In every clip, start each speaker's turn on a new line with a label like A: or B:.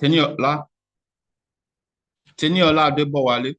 A: Teniola, Teniola Adébọ̀wálé.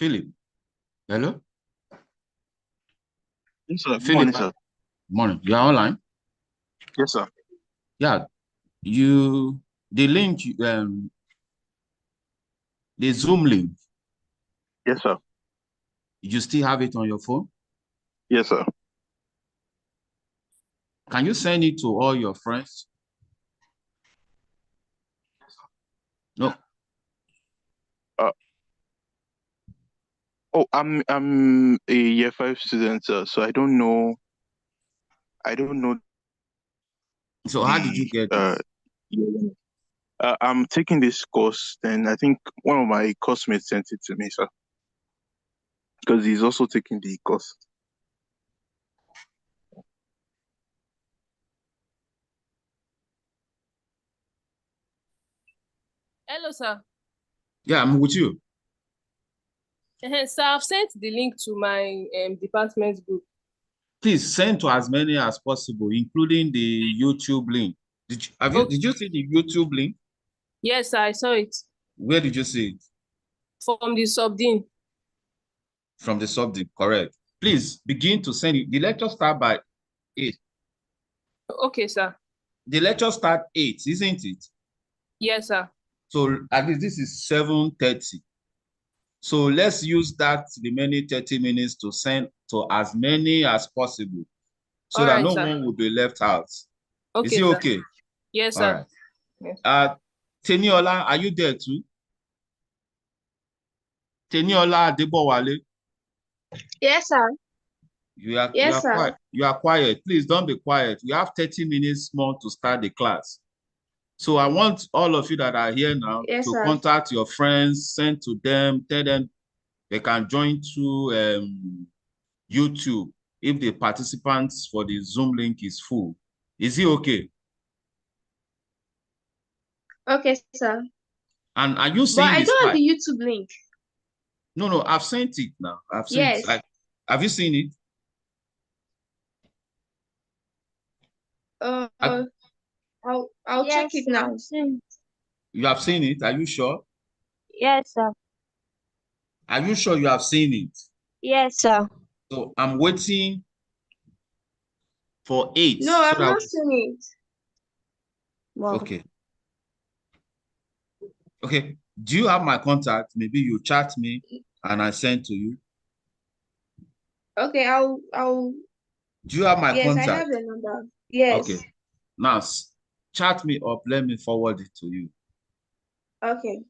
A: Philip. Hello?
B: Yes, sir. Good
A: Philip,
B: morning, sir.
A: morning. You are online?
B: Yes, sir.
A: Yeah. The link, the Zoom link,
B: Yes, sir.
A: you still have it on your phone?
B: Yes, sir.
A: Can you send it to all your friends? No.
B: Uh, I'm a year 5 student, sir, so I don't know.
A: So how did you
B: The
A: get it?
B: year- I'm taking this course, and I think one of my classmates sent it to me, sir, because he's also taking the course.
C: Hello, sir.
A: Yeah, I'm with you.
C: Sir, I've sent the link to my department group.
A: Please send to as many as possible, including the YouTube link. Did you see the YouTube link?
C: Yes, sir, I saw it.
A: Where did you see it?
C: From the subdean.
A: From the subject, correct. Please begin to send it. The lecture start by 8.
C: Okay, sir.
A: The lecture start 8, isn't it?
C: Yes, sir.
A: So at least this is 7:30. So let's use that remaining 30 minutes to send to as many as possible so
C: All
A: that
C: right,
A: no
C: sir.
A: one will be left out. Is
C: Okay,
A: it
C: sir.
A: okay?
C: Yes,
A: All
C: sir.
A: right.
C: Yes.
A: Teniola, are you there too? Teniola Adebowale,
D: Yes, sir.
A: you are
D: Yes, sir.
A: quiet. You are quiet. Please don't be quiet. You have 30 minutes more to start the class. So I want all of you that are here now
D: Yes,
A: to
D: sir.
A: contact your friends, send to them, tell them they can join through YouTube if the participants for the Zoom link is full. Is it okay?
D: Okay, sir.
A: And are you
D: But
A: seeing
D: I
A: the
D: don't have
A: slide?
D: the YouTube link.
A: No, I've sent it now. I've sent
D: Yes.
A: it. Have you seen it?
D: I'll check it now.
A: You have seen it? Are you sure?
E: Yes, sir.
A: Are you sure you have seen it?
E: Yes, sir.
A: So I'm waiting for 8.
D: No, I've not seen it.
E: Wow.
A: Okay. Okay. Do you have my contact? Maybe you chat me and I send to you.
D: Okay, I'll
A: Do you have my
D: yes,
A: contact?
D: I have the number. Yes.
A: Okay. Now chat me up. Let me forward it to you.
D: Okay.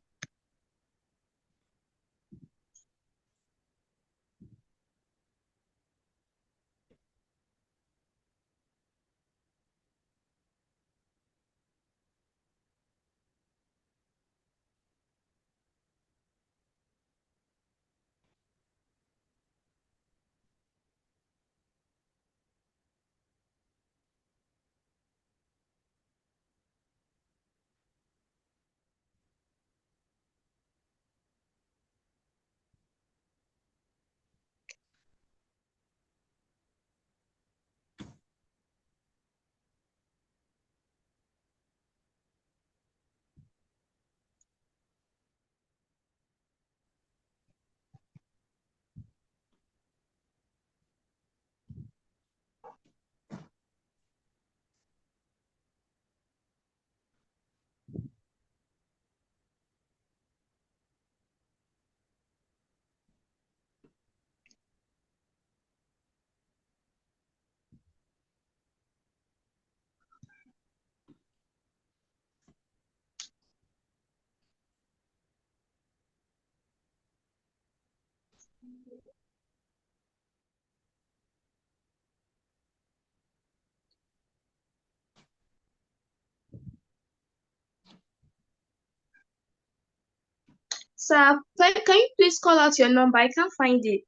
D: Sir, can you please call out your number? I can't find it.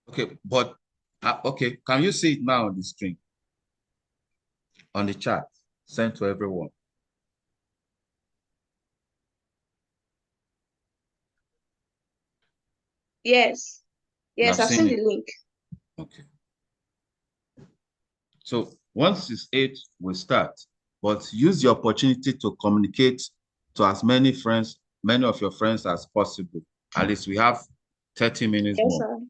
A: Okay, but okay, can you see it now on the screen? On the chat, sent to everyone.
D: Yes. Yes, I've seen the link.
A: Okay. So once it's 8, we start. But use the opportunity to communicate to as many friends, many of your friends as possible. At least we have 30 minutes
D: Yes,
A: more.
D: sir.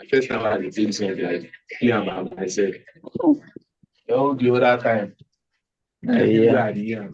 F: First time I did something like here by myself. All the other time, everywhere I hear.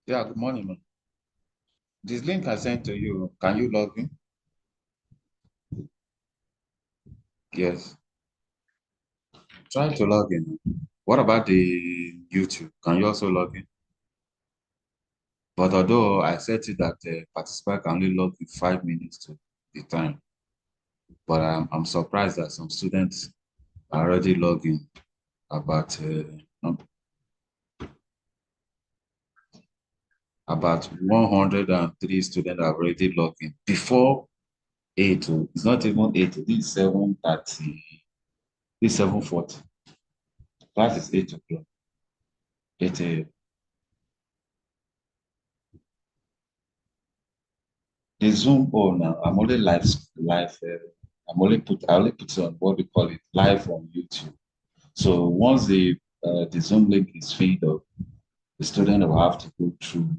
A: Yeah, good morning, man. This link I sent to you, can you log in? Yes. Try to log in. What about the YouTube? Can you also log in? But although I set it that the participant can only log in 5 minutes to the time, but I'm surprised that some students are already logging about 103 students have already logged in before 8. It's not even 8. This is 7:30. This is 7:40. Class is 8 o'clock. 8 a.m. The Zoom, oh, now I'm only live. I only put it on what we call it live on YouTube. So once the Zoom link is filled up, the student will have to go through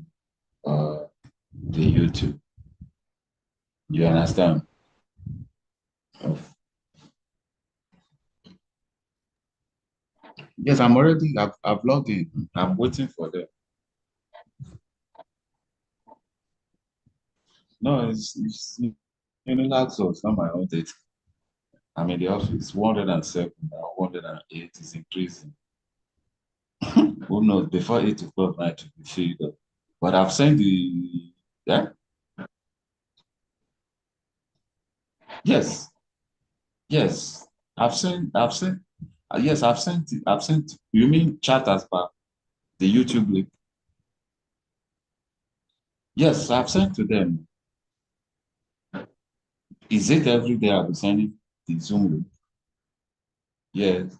A: the YouTube. You understand? Yes, I've logged in. I'm waiting for them. No, it's Unilag, so it's not my own data. I'm in the office. 107 now, 108 is increasing. Who knows? Before 8 o'clock night to be filled up. But I've sent the yes. Yes. Yes, I've sent it. You mean chat as per the YouTube link? Yes, I've sent to them. Is it every day I'll be sending the Zoom link? Yes.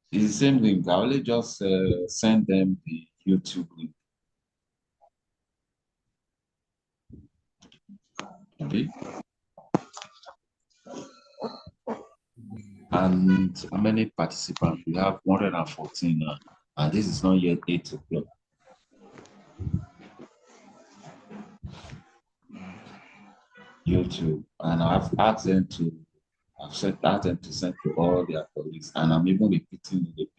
A: It's the same link. I only just send them the YouTube link. Okay. And how many participants? We have 114 now, and this is not yet 8 o'clock. YouTube, and I've asked them to send to all their colleagues, and I'm even repeating it.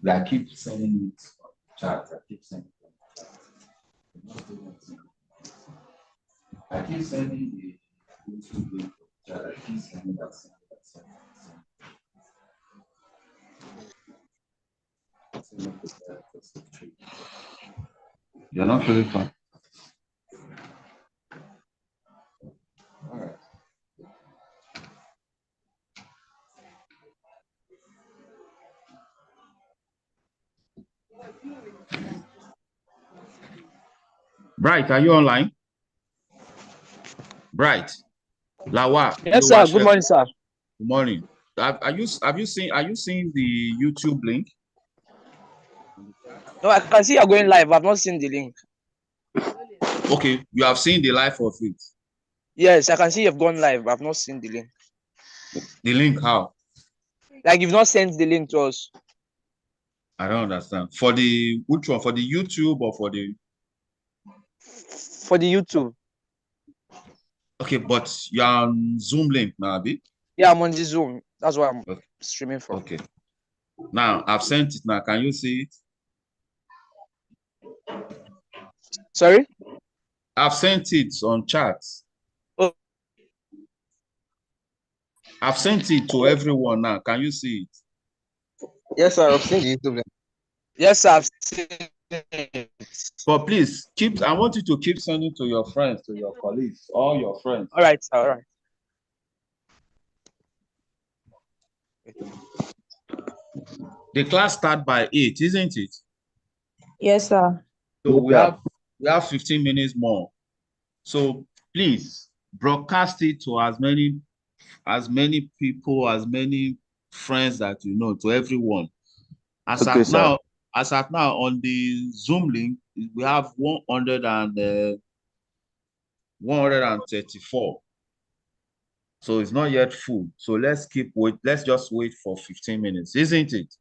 A: I keep sending it on the chat. I keep sending it on the chat. I keep sending the YouTube link to the chat. I keep sending that. You're not feeling fine. All right. Bright, are you online? Bright. Lawa.
G: Yes, sir. Good morning, sir.
A: Good morning. Are you seeing the YouTube link?
G: No, I can see you're going live. I've not seen the link.
A: Okay, you have seen the live of it.
G: Yes, I can see you've gone live. I've not seen the link.
A: The link how?
G: Like you've not sent the link to us.
A: I don't understand. For the which one? For the YouTube or for the
G: YouTube?
A: Okay, but you're on Zoom link now, Abi?
G: Yeah, I'm on the Zoom. That's what I'm streaming from.
A: Okay. Now I've sent it now. Can you see it?
G: Sorry?
A: I've sent it on chat.
G: Oh.
A: I've sent it to everyone now. Can you see it?
G: Yes, sir. I've seen the YouTube link. Yes, sir. I've seen it.
A: But please I want you to keep sending to your friends, to your colleagues, all your friends.
G: All right, sir. All right.
A: The class starts by 8, isn't it?
E: Yes, sir.
A: So we have 15 minutes more. So please broadcast it to as many people, as many friends that you know, to everyone. As at now on the Zoom link, we have 134. So it's not yet full. So let's just wait for 15 minutes, isn't it?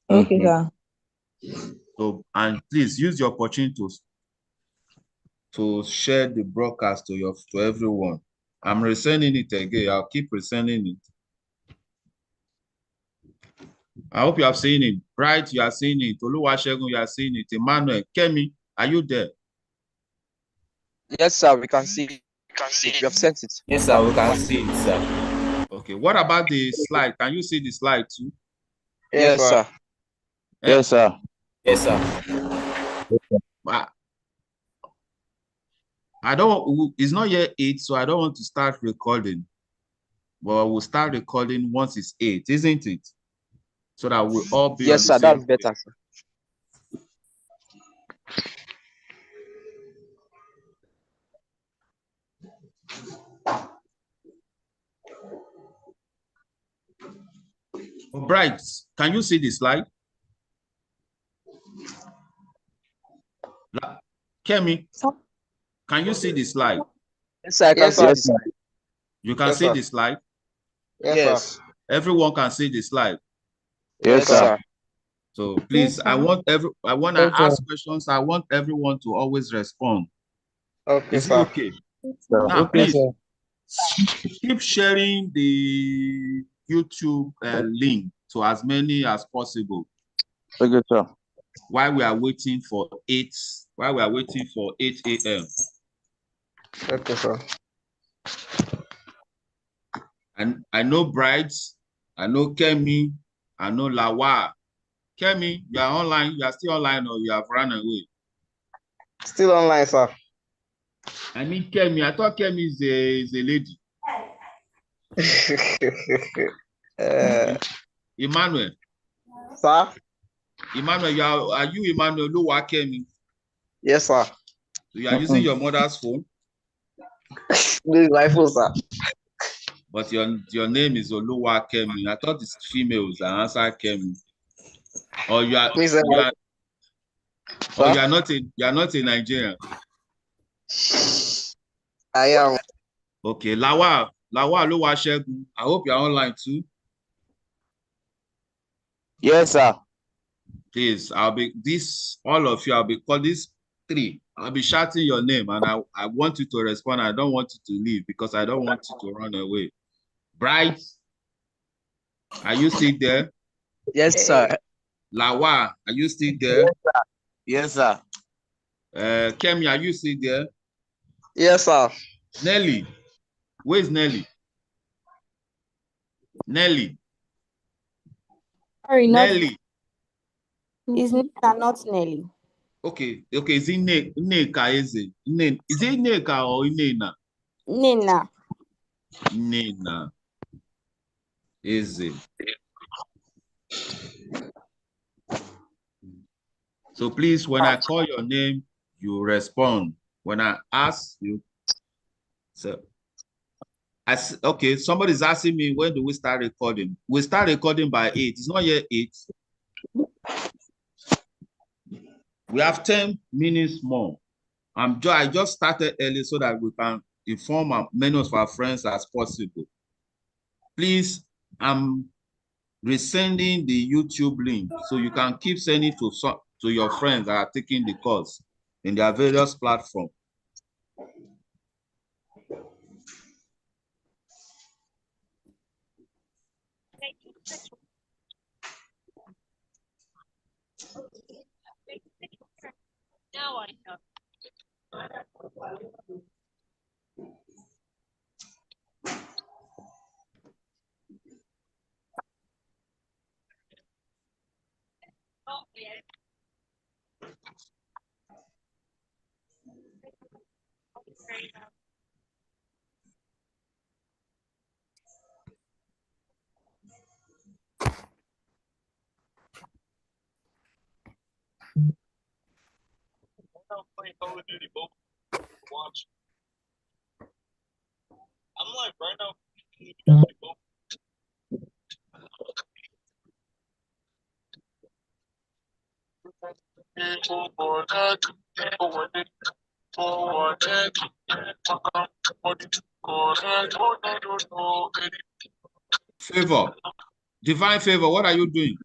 E: Okay, sir.
A: So, and please use the opportunity to share the broadcast to everyone. I'm resending it again. I'll keep resending it. I hope you have seen it. Bright, you are seeing it. Oluwasegun, you are seeing it. Emmanuel, Kemi, are you there?
G: Yes, sir. We can see it. We have sent it.
H: Yes, sir. We can see it, sir.
A: Okay. What about the slide? Can you see the slide too?
G: Yes, sir.
H: Yes, sir. Yes, sir.
A: I don't. It's not yet 8, so I don't want to start recording. But we'll start recording once it's 8, isn't it? So that we'll all be
G: Yes,
A: on the
G: sir.
A: same
G: That's better, sir.
A: Bright, can you see the slide? Kemi, can you see the slide?
G: Yes, sir. I can see the slide.
A: You can see the slide?
G: Yes.
A: Everyone can see the slide.
G: Yes, sir.
A: So please, I want to ask questions. I want everyone to always respond.
F: Okay,
A: Is it okay? Now, please keep sharing the YouTube link to as many as possible.
H: Okay, sir.
A: While we are waiting for 8 a.m.
F: Okay, sir.
A: And I know Brides, I know Kemi, I know Lawa. Kemi, you are online. You are still online, or you have run away?
F: Still online, sir.
A: I mean, Kemi. I thought Kemi is a lady. Emmanuel.
F: Sir?
A: Emmanuel, are you Emmanuel Luwa Kemi?
F: Yes, sir.
A: So you are using your mother's phone?
F: This is my phone, sir.
A: But your name is Oluwa Kemi. I thought it's females that answer Kemi. Or you are not a Nigerian.
F: I am.
A: Okay, Lawa Oluwasegun. I hope you are online too.
H: Yes, sir.
A: Please, all of you, I'll be calling these 3. I'll be shouting your name, and I want you to respond. I don't want you to leave because I don't want you to run away. Bright, are you still there?
G: Yes, sir.
A: Lawa, are you still there?
H: Yes, sir.
A: Kemi, are you still there?
F: Yes, sir.
A: Nelly, where is Nelly? Nelly.
E: Sorry,
A: Nelly.
E: It's not Nelly.
A: Okay. Is it Neka? Is it Neka or Inena?
E: Nina.
A: Nena. Is it? So please, when I call your name, you respond. When I ask you, okay, somebody's asking me, when do we start recording? We start recording by 8. It's not yet 8. We have 10 minutes more. I just started early so that we can inform as many of our friends as possible. Please, I'm resending the YouTube link so you can keep sending to your friends that are taking the course in their various platforms.
I: Now I know. Oh, yeah. Watch. I'm like right now.
A: Favor, divine favor, what are you doing?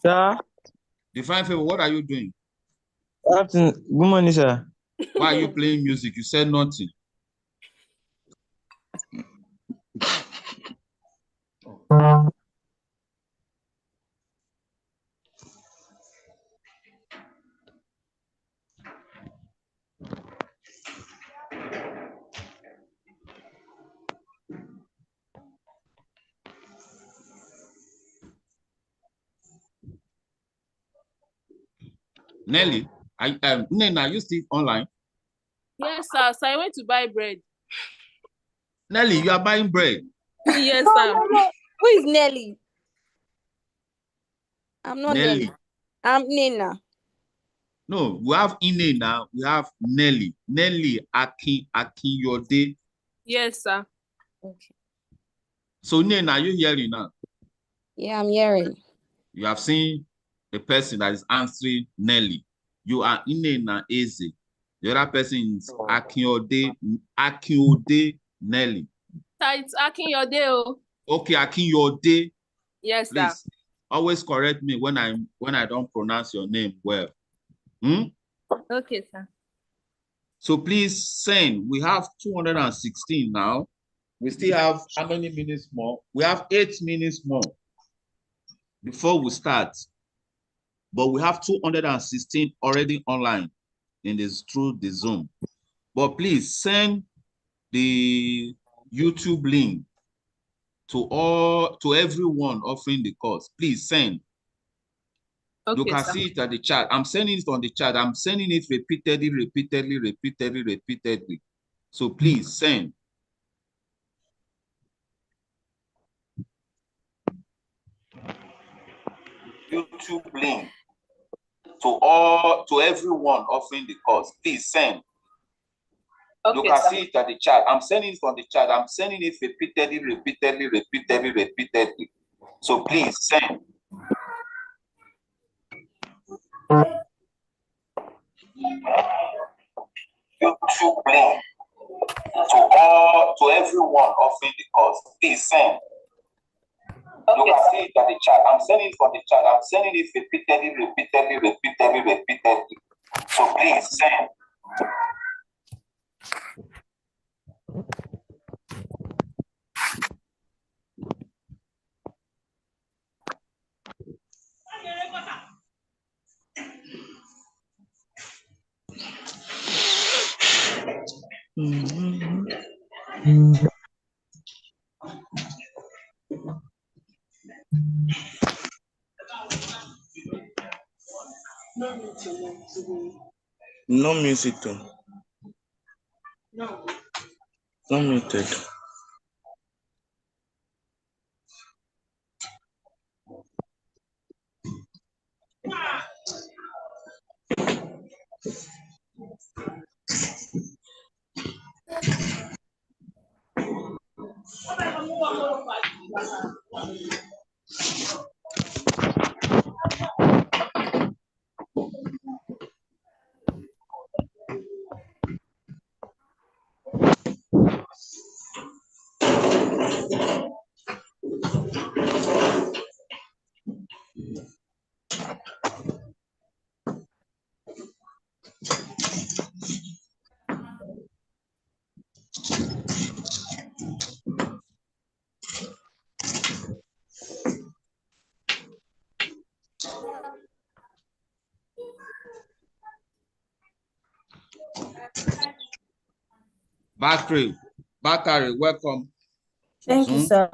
J: Sir?
A: Divine favor, what are you doing?
J: Good morning, sir.
A: Why are you playing music? You said nothing. Nelly, Nena, are you still online?
C: Yes, sir. So I went to buy bread.
A: Nelly, you are buying bread.
C: Yes,
E: No,
C: sir.
E: no, no. Who is Nelly? I'm not Nelly. I'm Nina.
A: No, we have Ine now. We have Nelly. Nelly Akinyode.
C: Yes, sir.
E: Okay.
A: So Nena, are you hearing now?
E: Yeah, I'm hearing.
A: You have seen the person that is answering Nelly. You are Inena Eze. The other person is Akinyode Nelly.
C: Sir, it's Akinyode. Oh.
A: Okay, Akinyode.
C: Yes, sir.
A: Please always correct me when I don't pronounce your name well.
C: Okay, sir.
A: So please send. We have 216 now. We still have how many minutes more? We have 8 minutes more before we start. But we have 216 already online in this through the Zoom. But please send the YouTube link to everyone offering the course. Please send.
C: Okay,
A: you can
C: sir.
A: see it at the chat. I'm sending it on the chat. I'm sending it repeatedly. So please send. YouTube link to everyone offering the course. Please send.
C: Okay,
A: you can
C: sir.
A: see it at the chat. I'm sending it on the chat. I'm sending it repeatedly. So please send. YouTube link to everyone offering the course. Please send.
C: Okay,
A: you can
C: sir.
A: see it at the chat. I'm sending it on the chat. I'm sending it repeatedly. So please send.
J: No music though. No. Not muted.
A: Bakari, welcome.
E: Thank you, sir.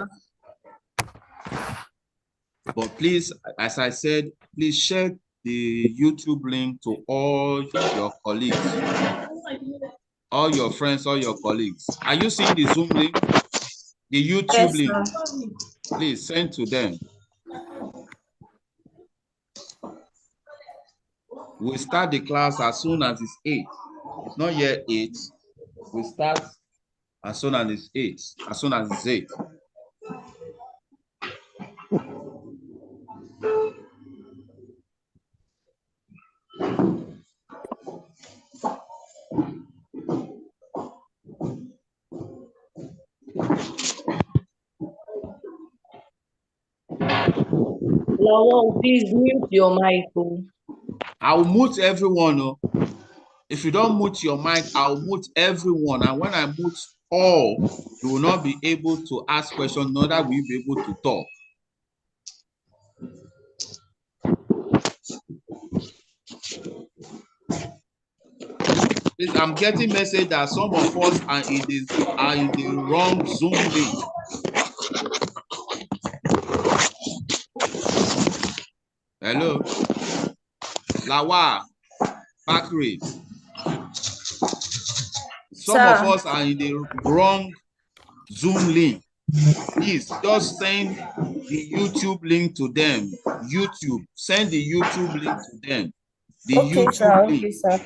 A: But please, as I said, please share the YouTube link to all your colleagues, all your friends, all your colleagues. Are you seeing the Zoom link? The YouTube link. Please send to them. We'll start the class as soon as it's 8. It's not yet 8. We start as soon as it's 8. As soon as it's 8.
K: Lawal, please mute your mic.
A: I'll mute everyone. If you don't mute your mic, I'll mute everyone. And when I mute
L: all. You will not be able to ask questions, nor that will you be able to talk. Please, I'm getting message that some of us are in the wrong Zoom link. Hello, Lawa, Bakri. Some of us are in the wrong Zoom link. Please just send the YouTube link to them. YouTube, send the YouTube link to them. The YouTube link.
E: Okay, sir.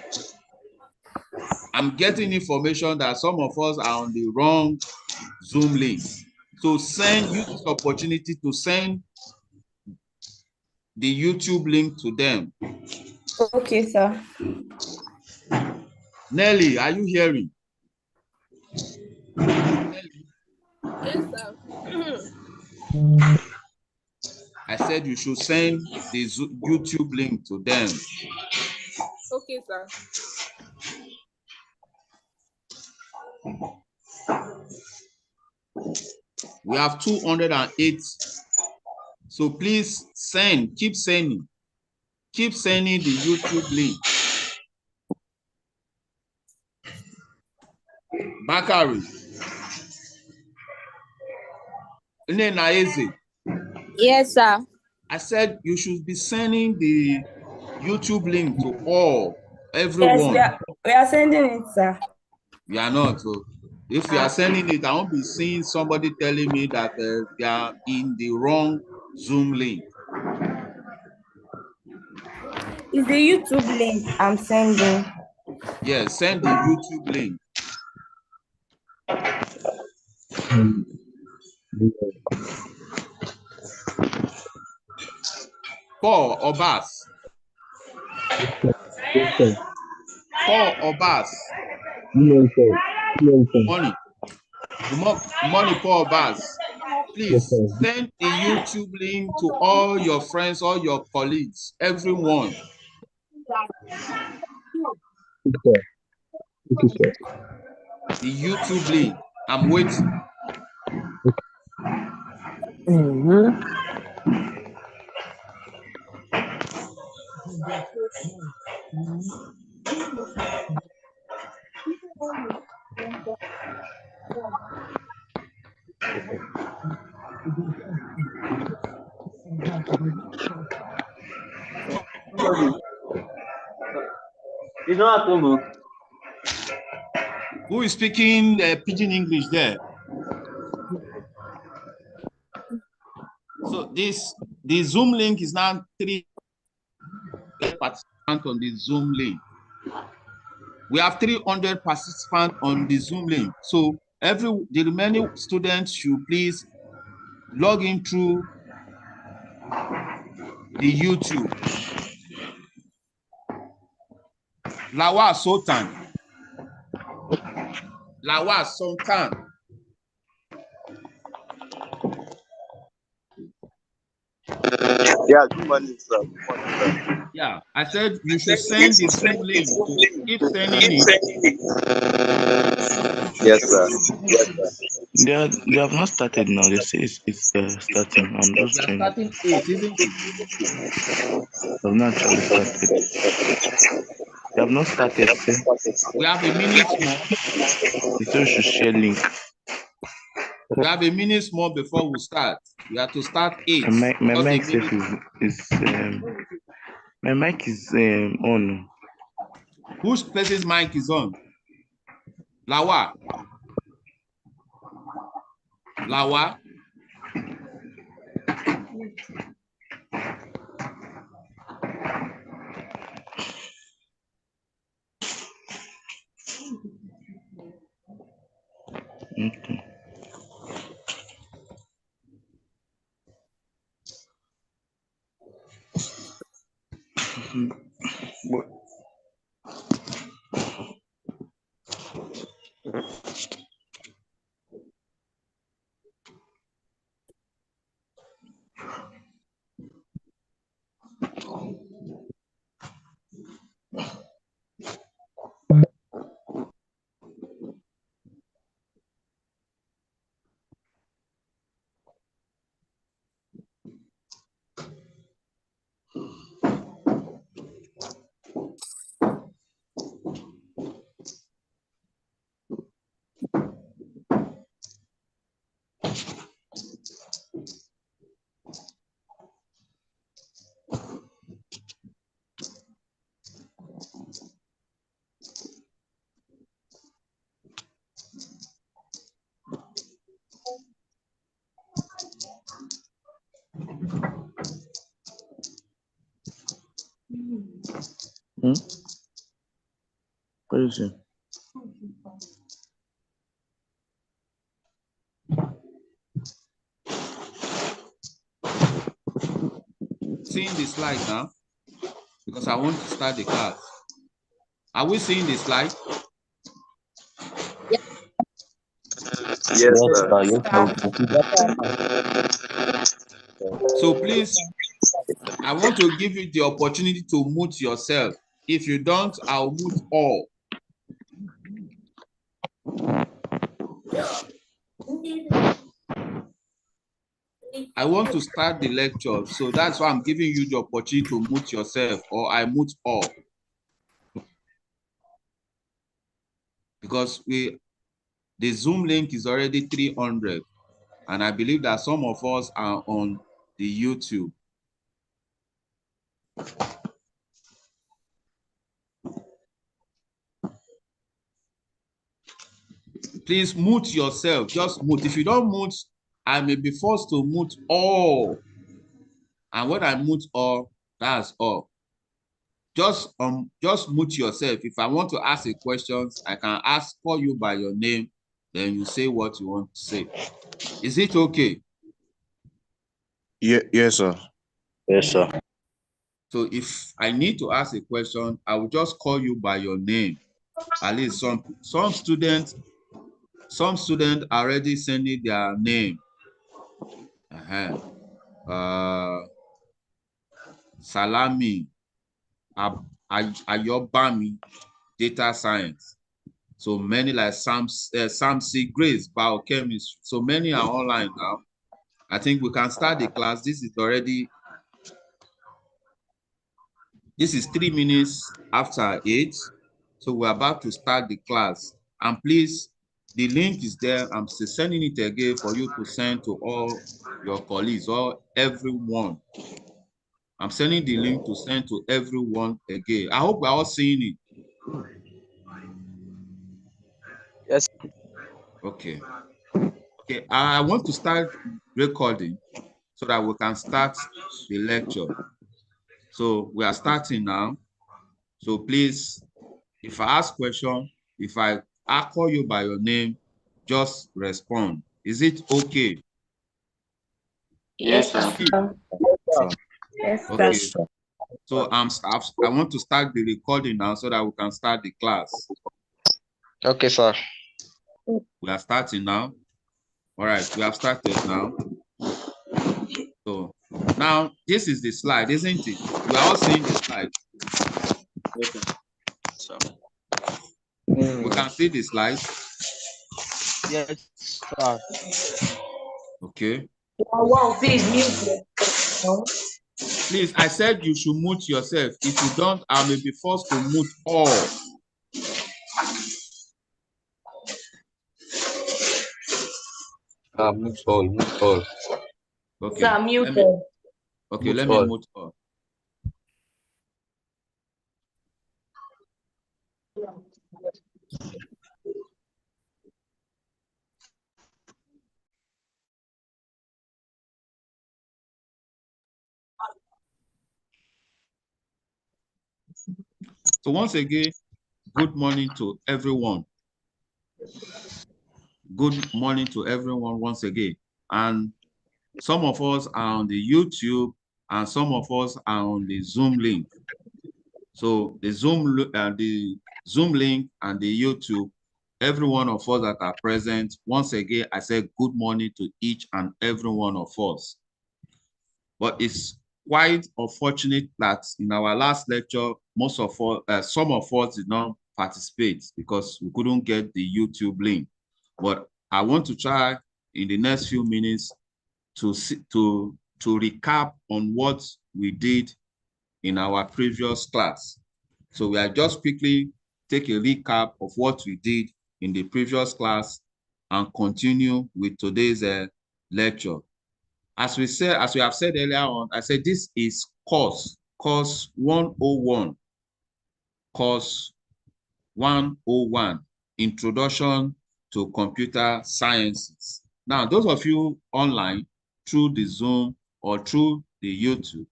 L: I'm getting information that some of us are on the wrong Zoom link. So use this opportunity to send the YouTube link to them.
E: Okay, sir.
L: Nelly, are you hearing?
C: Yes, sir.
L: I said you should send the YouTube link to them.
C: Okay, sir.
L: We have 208. So please keep sending the YouTube link. Bakari.
E: Yes, sir.
L: I said you should be sending the YouTube link to everyone.
E: Yes, we are sending it, sir.
L: We are not. So if we are sending it, I won't be seeing somebody telling me that they are in the wrong Zoom link.
E: It's the YouTube link I'm sending.
L: Yes, send the YouTube link. Paul Obas. Paul Obas. Money Paul Obas. Please send the YouTube link to all your friends, all your colleagues, everyone. The YouTube link. I'm waiting.
M: It's not at home.
L: Who is speaking pidgin English there? So the Zoom link is now 3 participants on the Zoom link. We have 300 participants on the Zoom link. So the remaining students should please log in through the YouTube. Lawa Sultan. Lawa Sultan.
N: Yeah, good morning, sir. Good morning, sir.
L: Yeah, I said you should send the Zoom link. Keep sending it.
N: Yes, sir. Yes, sir.
J: They have not started now. They say it's starting. I'm just
L: They are
J: joining.
L: starting 8, isn't it?
J: They have not actually started. They have not started, sir.
L: We have a minute more.
J: They say we should share link.
L: We have a minute more before we start. We have to start 8.
J: My mic safe is my mic is on.
L: Whose person's mic is on? Lawa. Lawa.
J: Okay. What is it?
L: Seeing the slide now, because I want to start the class. Are we seeing the slide?
N: Yes, sir.
L: So please, I want to give you the opportunity to mute yourself. If you don't, I'll mute all. I want to start the lecture, so that's why I'm giving you the opportunity to mute yourself, or I mute all. Because the Zoom link is already 300, and I believe that some of us are on the YouTube. Please mute yourself, just mute. If you don't mute, I may be forced to mute all. And when I mute all, that's all. Just mute yourself. If I want to ask a question, I can call you by your name, then you say what you want to say. Is it okay?
F: Yes, sir.
H: Yes, sir.
L: So if I need to ask a question, I will just call you by your name. At least some students already sending their name. Salami, Ayobami, data science. So many like Sam C. Grace, biochemistry. So many are online now. I think we can start the class. This is 3 minutes after 8. So we're about to start the class. And please, the link is there. I'm sending it again for you to send to all your colleagues or everyone. I'm sending the link to send to everyone again. I hope we're all seeing it.
G: Yes.
L: Okay. Okay, I want to start recording so that we can start the lecture. So we are starting now. So please, if I ask question, if I call you by your name, just respond. Is it okay?
K: Yes, sir.
E: Yes,
L: Okay.
E: sir.
L: So I want to start the recording now so that we can start the class.
G: Okay, sir.
L: We are starting now. All right, we have started now. So now this is the slide, isn't it? We are all seeing the slide.
G: So,
L: we can see the slide.
G: Yes, sir.
L: Okay.
K: Wow, please mute yourself.
L: Please, I said you should mute yourself. If you don't, I may be forced to mute all.
H: Mute all, mute all.
L: Okay.
K: Sir, mute
L: Let
H: Mute
L: me
H: all.
L: mute all. So once again, good morning to everyone. Good morning to everyone once again. And some of us are on the YouTube and some of us are on the Zoom link. So the Zoom link and the YouTube, every one of us that are present, once again, I say good morning to each and every one of us. But it's quite unfortunate that in our last lecture, some of us did not participate because we couldn't get the YouTube link. But I want to try in the next few minutes to recap on what we did in our previous class. So we are just quickly take a recap of what we did in the previous class and continue with today's lecture. As we have said earlier on, I said this is course 101, course 101, Introduction to Computer Sciences. Now, those of you online through the Zoom or through the YouTube,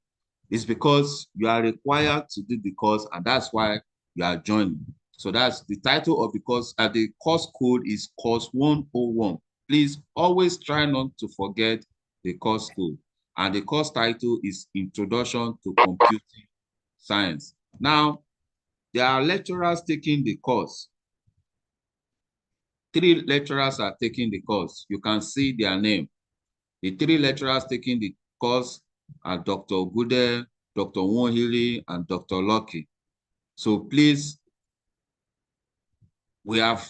L: It's because you are required to do the course, and that's why you are joining. So that's the title of the course. The course code is course 101. Please always try not to forget the course code. And the course title is Introduction to Computing Science. Now, there are lecturers taking the course. 3 lecturers are taking the course. You can see their name. The 3 lecturers taking the course are Dr. Ogude, Dr. Wonhili, and Dr. Lucky. So please, we have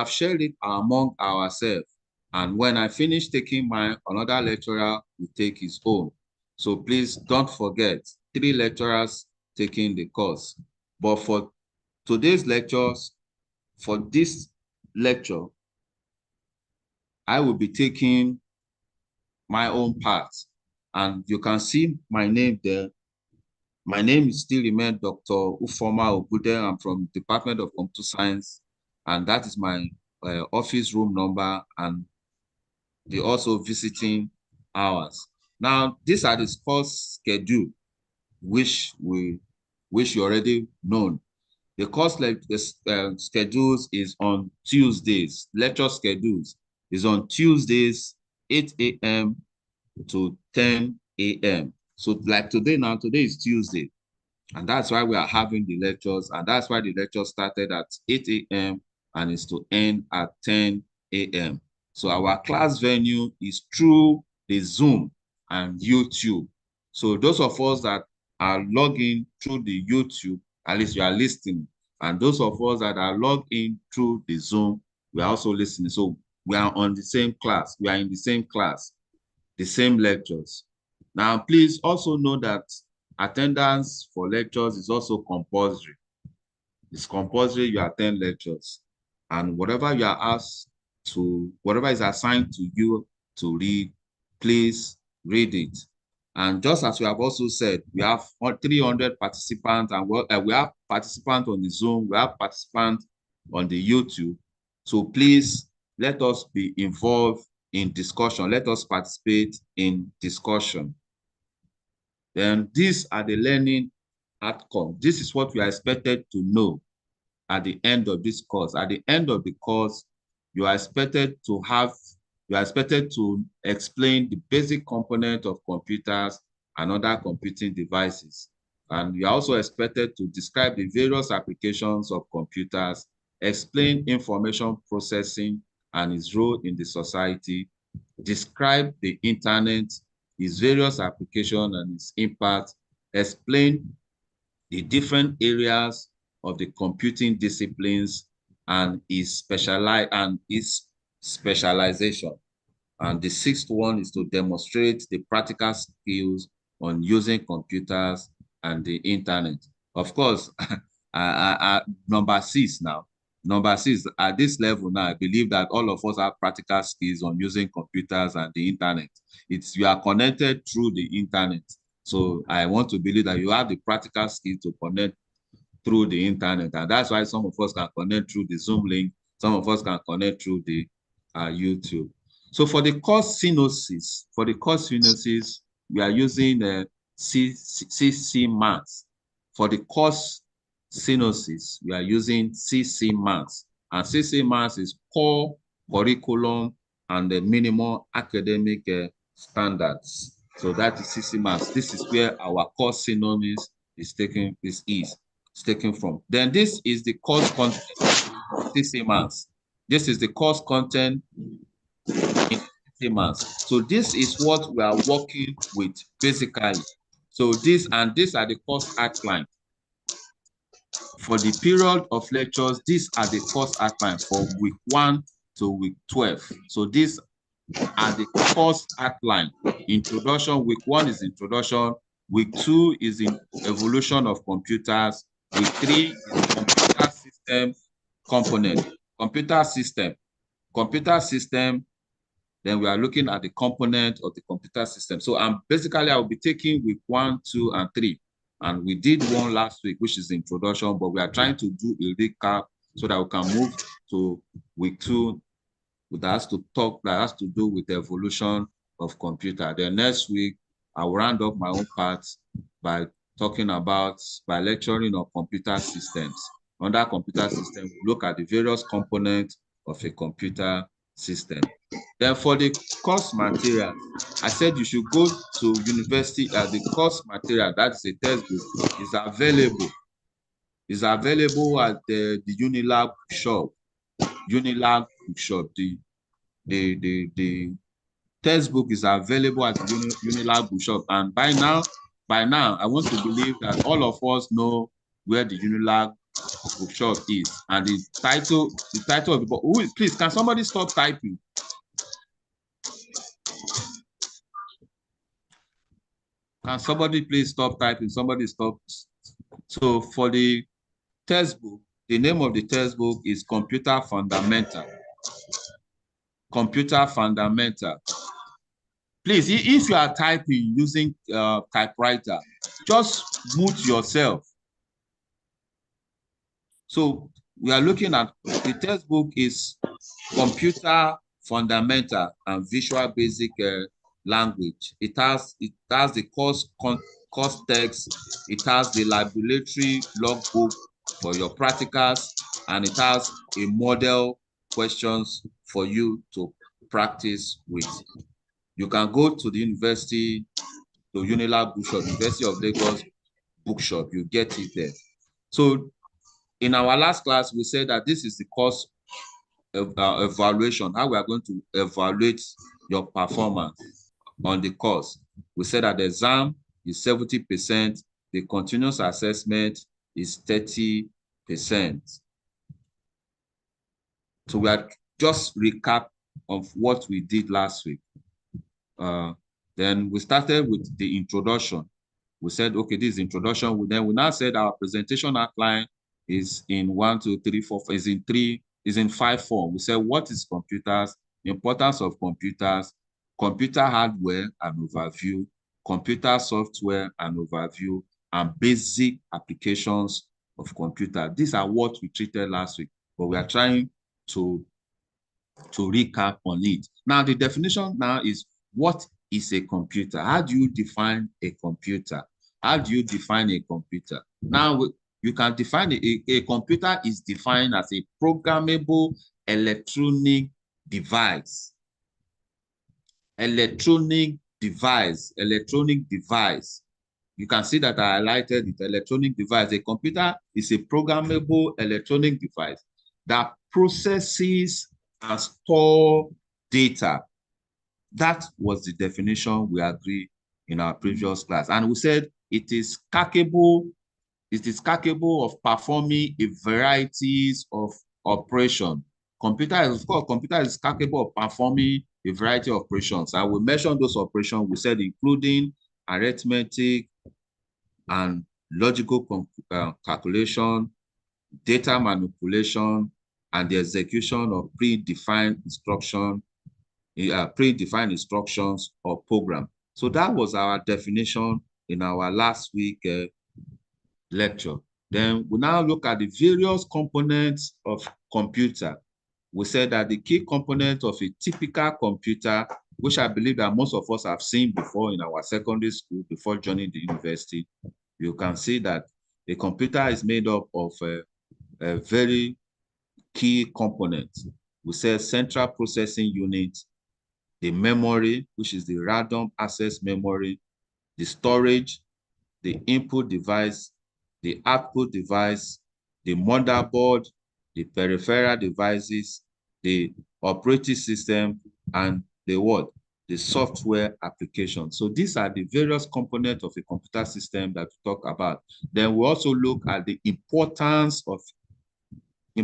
L: shared it among ourselves. And when I finish taking mine, another lecturer will take his own. So please don't forget, 3 lecturers taking the course. But for today's lectures, for this lecture, I will be taking my own part. And you can see my name there. My name is still remain Dr. Ufoma Ogude. I'm from Department of Computer Science, and that is my office room number and the also visiting hours. Now, these are the course schedule, which you already know. The course schedules is on Tuesdays. Lecture schedules is on Tuesdays, 8 a.m. to 10 a.m. So like today is Tuesday. And that's why we are having the lectures. And that's why the lecture started at 8 a.m. and is to end at 10 a.m. So our class venue is through the Zoom and YouTube. So those of us that are logging through the YouTube, at least you are listening. And those of us that are logged in through the Zoom, we are also listening. So we are on the same class. We are in the same class, the same lectures. Now, please also know that attendance for lectures is also compulsory. It's compulsory you attend lectures. And whatever you are asked to, whatever is assigned to you to read, please read it. And just as we have also said, we have 300 participants, and we have participants on the Zoom, we have participants on the YouTube. So please let us be involved in discussion. Let us participate in discussion. Then these are the learning outcomes. This is what we are expected to know at the end of this course. At the end of the course, you are expected to explain the basic component of computers and other computing devices. And you are also expected to describe the various applications of computers, explain information processing and its role in the society, describe the internet, its various applications and its impact, explain the different areas of the computing disciplines and its specialization. And the 6th one is to demonstrate the practical skills on using computers and the internet. Of course, number 6 now. Number 6, at this level now, I believe that all of us have practical skills on using computers and the internet. You are connected through the internet. So I want to believe that you have the practical skills to connect through the internet. And that's why some of us can connect through the Zoom link. Some of us can connect through the YouTube. So for the course synopsis, we are using CC Maths. For the course synopsis, we are using CC Maths. And CC Maths is core curriculum and the minimum academic standards. So that is CC Maths. This is where our course synopsis is taken from. Then this is the course content, CC Maths. This is the course content in CC Maths. So this is what we are working with basically. So these are the course outline. For the period of lectures, these are the course outline for week 1 to week 12. So these are the course outline. Introduction, week 1 is introduction. Week 2 is in evolution of computers. Week 3 is computer system component. Computer system, then we are looking at the component of the computer system. So I will be taking week 1, 2, and 3. And we did one last week, which is introduction, but we are trying to do a recap so that we can move to week 2 that has to do with the evolution of computer. Then next week, I will round up my own part by talking about, by lecturing on computer systems. Under computer system, we look at the various components of a computer system. Then for the course material, I said you should go to university. The course material, that's a textbook, is available. Is available at the Unilag shop. Unilag shop. The textbook is available at Unilag bookshop, and by now, I want to believe that all of us know where the Unilag bookshop is, and the title of the book. Please, can somebody stop typing? Can somebody please stop typing? Somebody stop. So for the textbook, the name of the textbook is Computer Fundamental. Computer Fundamental. Please, if you are typing using typewriter, just mute yourself. So we are looking at the textbook is Computer Fundamental and Visual Basic Language. It has the course text. It has the laboratory logbook for your practicals, and it has a model questions for you to practice with. You can go to the university, to Unilag Bookshop, University of Lagos Bookshop. You get it there. So in our last class, we said that this is the course evaluation, how we are going to evaluate your performance on the course. We said that the exam is 70%, the continuous assessment is 30%. So we are just recap of what we did last week. Then we started with the introduction. We said, okay, this is introduction. Then we now said our presentation outline is in 1, 2, 3, 4, is in 5 form. We said, what is computers, importance of computers, computer hardware and overview, computer software and overview, and basic applications of computer. These are what we treated last week, but we are trying to recap on it. Now, the definition now is, what is a computer? How do you define a computer? How do you define a computer? Now, you can define a computer is defined as a programmable electronic device. Electronic device. You can see that I highlighted it, electronic device. A computer is a programmable electronic device that processes and stores data. That was the definition we agreed in our previous class. And we said it is capable of performing a varieties of operation. Computer is capable of performing a variety of operations. I will mention those operations. We said including arithmetic and logical calculation, data manipulation, and the execution of predefined instructions or program. So that was our definition in our last week lecture. Then we now look at the various components of computer. We said that the key component of a typical computer, which I believe that most of us have seen before in our secondary school before joining the university, you can see that a computer is made up of a very key components. We said central processing unit, the memory, which is the random access memory, the storage, the input device, the output device, the motherboard, the peripheral devices, the operating system, and the software application. So these are the various components of a computer system that we talk about. Then we also look at the importance of a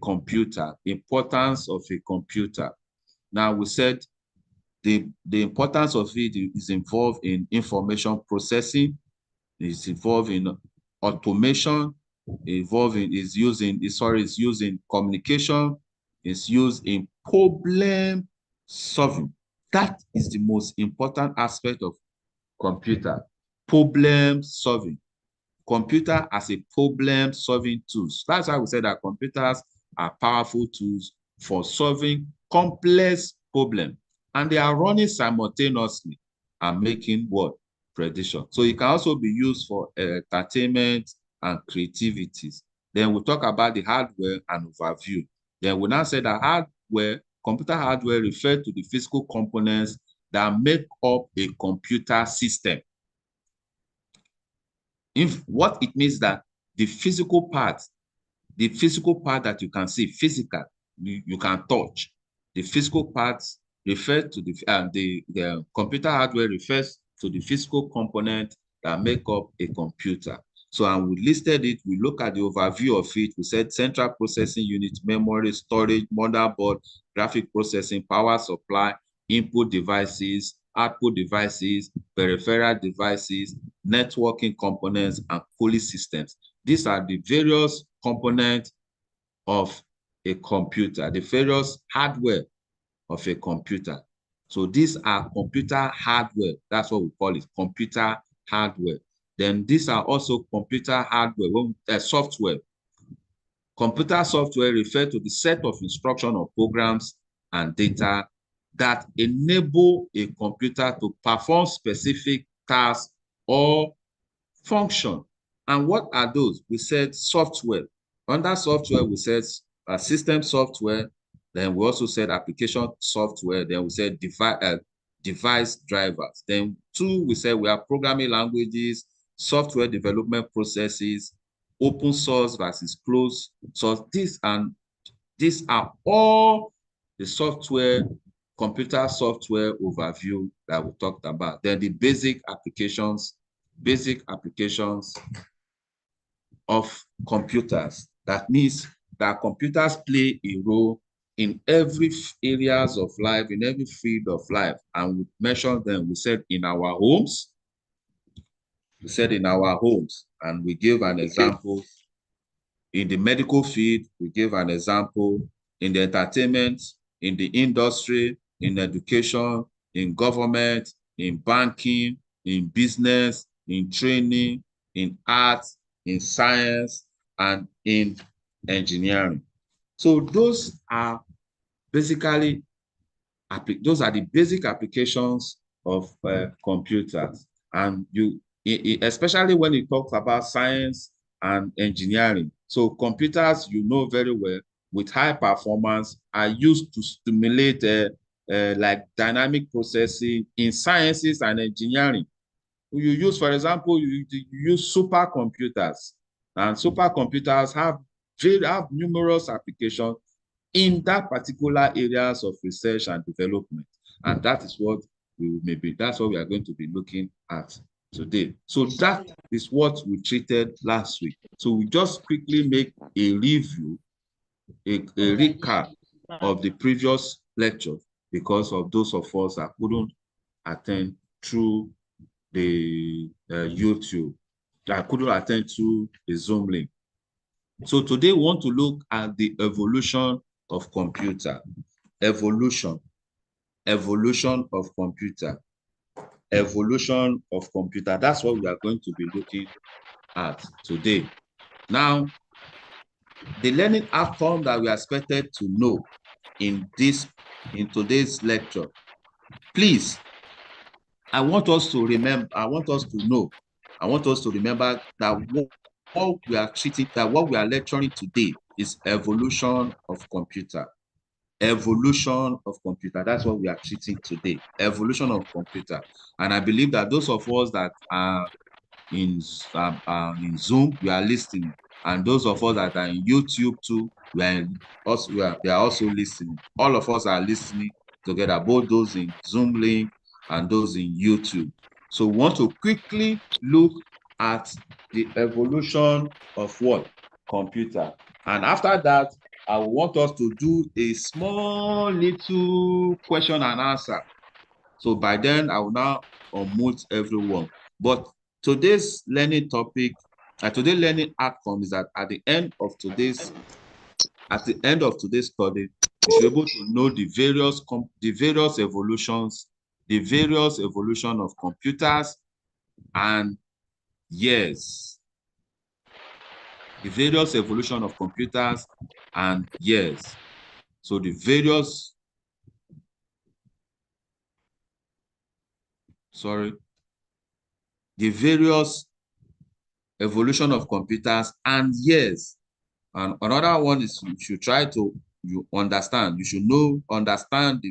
L: computer. Now we said the importance of it is involved in information processing, is involved in automation, is used in communication, is used in problem solving. That is the most important aspect of computer, problem solving. Computer as a problem-solving tools. That's why we say that computers are powerful tools for solving complex problems, and they are running simultaneously and making what? prediction. So it can also be used for entertainment and creativities. Then we'll talk about the hardware and overview. Then we'll now say that hardware, computer hardware refer to the physical components that make up a computer system. What it means that the physical part that you can see, physical, you can touch. The physical parts refer to the computer hardware refers to the physical component that make up a computer. So, and we listed it, we look at the overview of it. We said central processing unit, memory, storage, motherboard, graphic processing, power supply, input devices, output devices, peripheral devices, networking components, and cooling systems. These are the various components of a computer, the various hardware of a computer. So these are computer hardware. That's what we call it, computer hardware. Then these are also computer hardware, software. Computer software refer to the set of instruction or programs and data that enable a computer to perform specific tasks or function. And what are those? We said software. Under software, we said system software. Then we also said application software. Then we said device drivers. Then two, we said we have programming languages, software development processes, open source versus closed source. These are all the software, computer software overview that we talked about. Then the basic applications of computers. That means that computers play a role in every areas of life, in every field of life. And we mentioned them, we said in our homes, and we gave an example. In the medical field, we gave an example. In the entertainment, in the industry, in education, in government, in banking, in business, in training, in arts, in science, and in engineering. So those are basically, those are the basic applications of computers. And especially when it talks about science and engineering. So computers, you know very well, with high performance are used to stimulate like dynamic processing in sciences and engineering. You use, for example, you use supercomputers, and supercomputers have numerous applications in that particular areas of research and development. And that is what that's what we are going to be looking at today. So that is what we treated last week. So we just quickly make a review, a recap of the previous lecture because of those of us that couldn't attend through the YouTube, that couldn't attend through the Zoom link. So today we want to look at the evolution of computer. Evolution of computer. That's what we are going to be looking at today. Now, the learning outcome that we are expected to know in today's lecture, please, I want us to remember that what we are lecturing today is evolution of computer. Evolution of computer. That's what we are treating today. Evolution of computer. And I believe that those of us that are in Zoom, we are listening. And those of us that are in YouTube too, they are also listening. All of us are listening together, both those in Zoom link and those in YouTube. So we want to quickly look at the evolution of what? Computer. And after that, I want us to do a small little question and answer. So by then, I will now unmute everyone. But today's learning topic, today's learning outcome is that at the end of today's study, you should be able to know the various evolution of computers, and yes, the various evolution of computers and yes. So the various, the various evolution of computers and yes. So the various, sorry. the various evolution of computers, and yes, and another one is you should try to understand. You should understand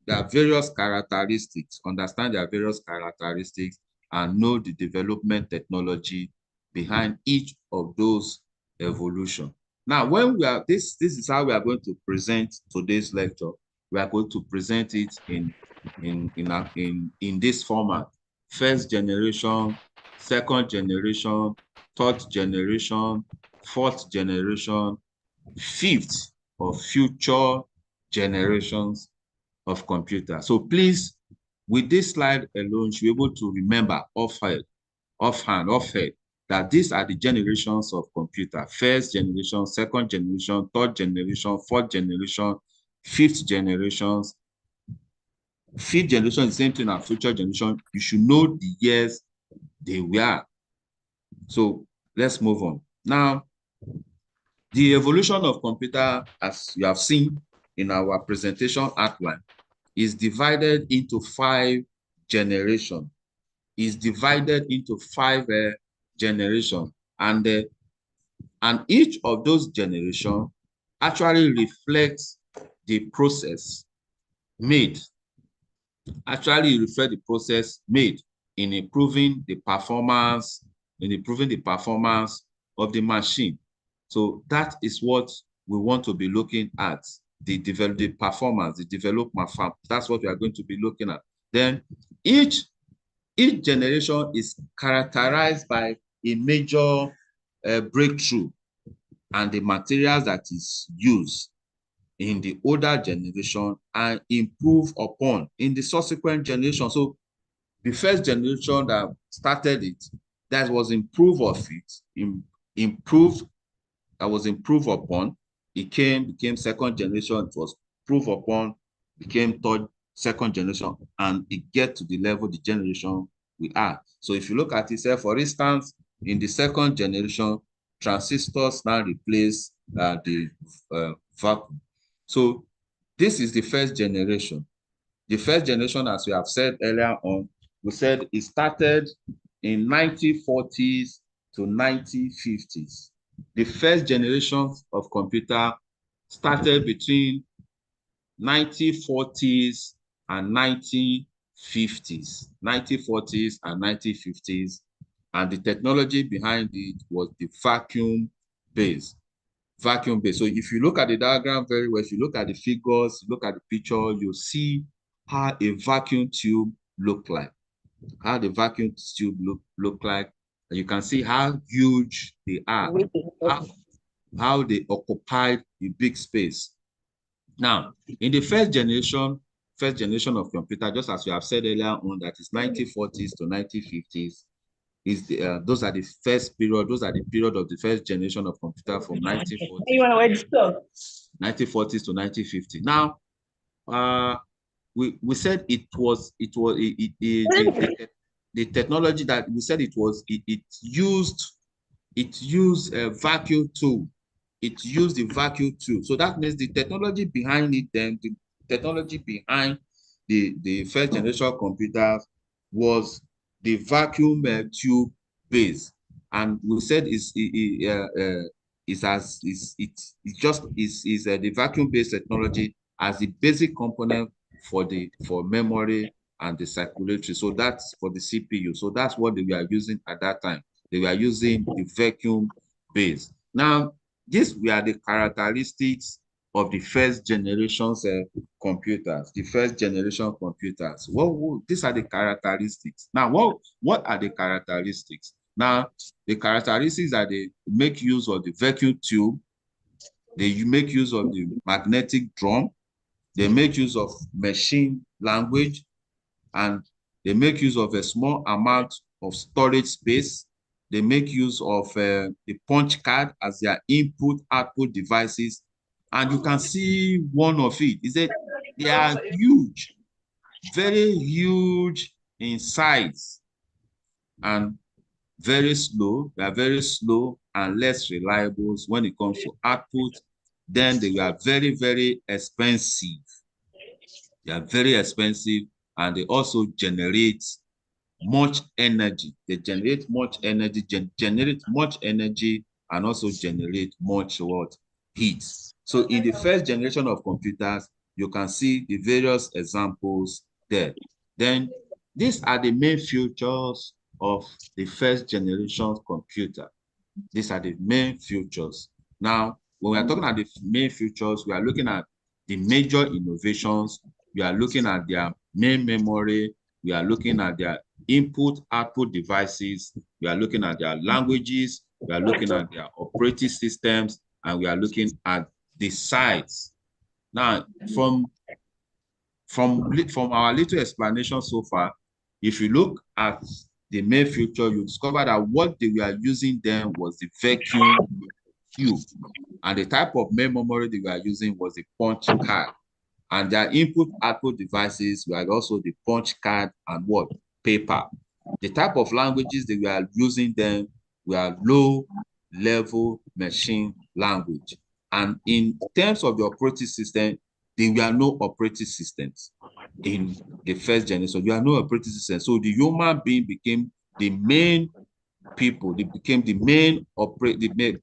L: their various characteristics, understand their various characteristics, and know the development technology behind each of those evolution. Now, when we are this is how we are going to present today's lecture. We are going to present it in this format: first generation, second generation, third generation, fourth generation, fifth or future generations of computers. So please, with this slide alone, you'll be able to remember offhand, that these are the generations of computer: first generation, second generation, third generation, fourth generation, fifth generations. Fifth generation is the same thing as future generation. You should know the years they were. So let's move on. Now, the evolution of computer, as you have seen in our presentation outline, is divided into 5 generations. Is divided into 5 generations, and each of those generations actually reflects the process made. Actually, reflect the process made in improving the performance, of the machine. So that is what we want to be looking at: the performance, the development. That's what we are going to be looking at. Then each generation is characterized by a major breakthrough, and the materials that is used in the older generation and improve upon in the subsequent generation. So the first generation that started it, that was improved upon, it became second generation, it was improved upon, became second generation, and it get to the level, the generation we are. So if you look at it, say, for instance, in the second generation, transistors now replace the vacuum. So this is the first generation. The first generation, as we have said earlier on, we said it started in 1940s to 1950s. The first generation of computer started between 1940s and 1950s. 1940s and 1950s. And the technology behind it was the vacuum base. So if you look at the diagram very well, if you look at the figures, look at the picture, you'll see how a vacuum tube look like. How the vacuum tube look like. And you can see how huge they are, how they occupied a big space. Now, in the first generation of computer, just as we have said earlier on, that is 1940s to 1950s, those are the first period, those are the period of the first generation of computer from 1940s to 1950. Now, we said the technology that we said it used a vacuum tube. It used the vacuum tube. So that means the technology behind it, then the technology behind the first generation computers was the vacuum tube base. And we said the vacuum based technology as the basic component for memory and the circulatory. So that's for the CPU. So that's what they were using at that time. They were using the vacuum base. Now, these were the characteristics of the first generation's computers, the first generation computers. These are the characteristics. Now, what are the characteristics? Now, the characteristics are they make use of the vacuum tube, they make use of the magnetic drum, they make use of machine language, and they make use of a small amount of storage space. They make use of the punch card as their input-output devices. And you can see one of it is that they are huge, very huge in size, and very slow. They are very slow and less reliable when it comes to output. Then they are very, very expensive. They are very expensive, and they also generate much energy. They generate much energy, generate much energy, and also generate much what? Heat. So in the first generation of computers, you can see the various examples there. Then these are the main features of the first generation computer. These are the main features. Now, when we are talking about the main features, we are looking at the major innovations. We are looking at their main memory. We are looking at their input-output devices. We are looking at their languages. We are looking at their operating systems, and we are looking at the size. Now, from our little explanation so far, if you look at the main feature, you discover that what they were using then was the vacuum tube, and the type of main memory they were using was the punch card, and their input-output devices were also the punch card and what? Paper. The type of languages they were using then were low-level machine language, and in terms of the operating system, there were no operating systems in the first generation. There were no operating systems. So the human being became the main people. They became the main operating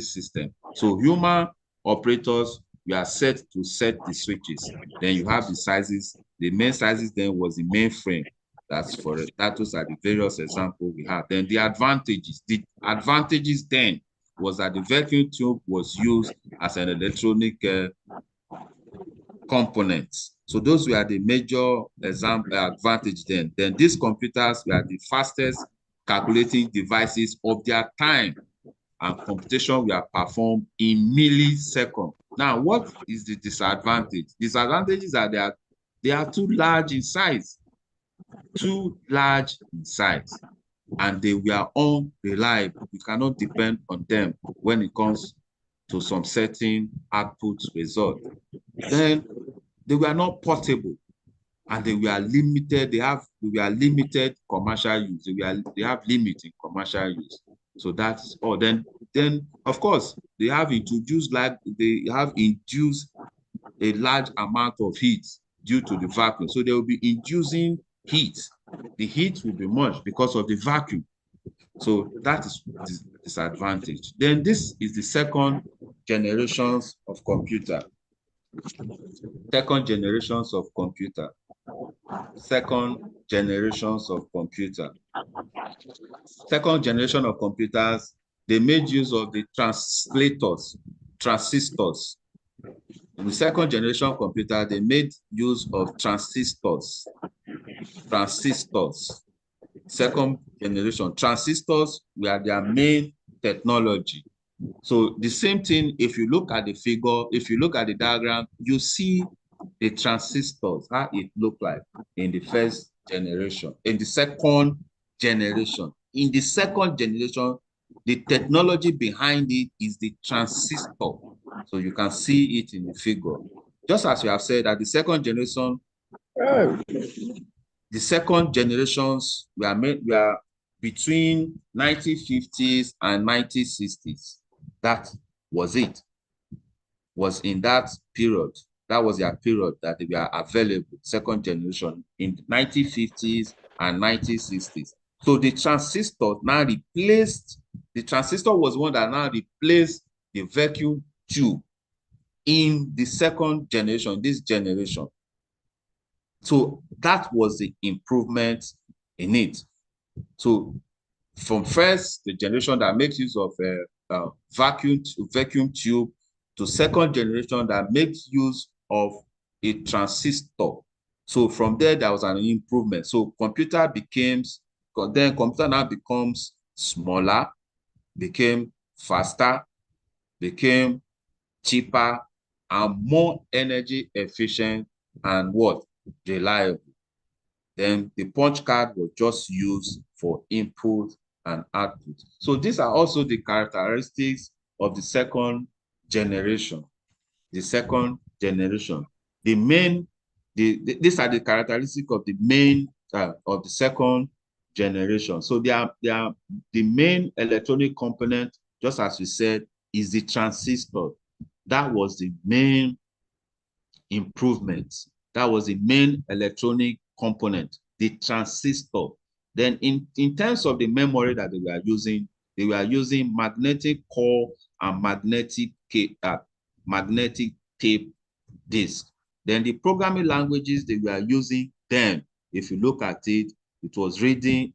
L: system. So human operators were set to set the switches. Then you have the sizes. The main sizes then was the mainframe. That's for it. That was at the various examples we have. Then the advantages. The advantages then was that the vacuum tube was used as an electronic components. So those were the major advantage then. Then these computers were the fastest calculating devices of their time, and computation were performed in milliseconds. Now, what is the disadvantage? Disadvantages are they are too large in size. Too large in size. And they were unreliable. You cannot depend on them when it comes to some certain output result. Then they were not portable, and they were limited. They were limited commercial use. They have limit in commercial use. So that's all. Then of course they have induced a large amount of heat due to the vacuum. So they will be inducing heat. The heat will be much because of the vacuum. So that is the disadvantage. Then this is the second generations of computer. Second generations of computer. Second generations of computer. Second generation of computers, they made use of the transistors. In the second generation computer, they made use of transistors. Second generation. Transistors were their main technology. So the same thing, if you look at the figure, if you look at the diagram, you see the transistors, how it looked like in the first generation. In the second generation. In the second generation, the technology behind it is the transistor. So you can see it in the figure. Just as we have said that the second generation, the second generations were between 1950s and 1960s. That was it. Was in that period. That was their period that they were available, second generation, in 1950s and 1960s. So the transistor now replaced, the transistor was one that now replaced the vacuum tube in the second generation, this generation. So that was the improvement in it. So from first, the generation that makes use of a vacuum tube, to second generation that makes use of a transistor. So from there was an improvement. So computer now becomes smaller, became faster, became cheaper, and more energy efficient, and what? Reliable. Then the punch card was just used for input and output. So these are also the characteristics of the second generation. The second generation. These are the characteristics of the main of the second generation. So they are the main electronic component, just as we said, is the transistor. That was the main improvement. That was the main electronic component the transistor. Then in terms of the memory that they were using magnetic core and magnetic tape disk. Then the programming languages they were using then, if you look at it, it was written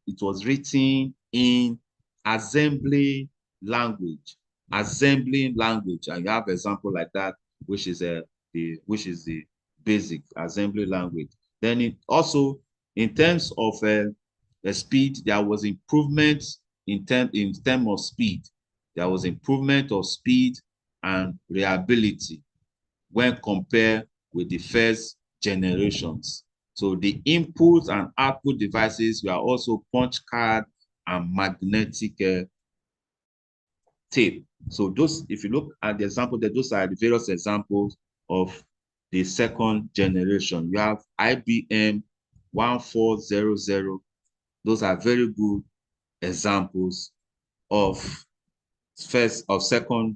L: in assembly language, and you have example like that, which is the basic assembly language. Then it also, in terms of the speed, there was improvement in terms of speed. There was improvement of speed and reliability when compared with the first generations. So the input and output devices were also punch card and magnetic tape. So those, if you look at the example, those are the various examples of the second generation. You have IBM 1400. Those are very good examples of second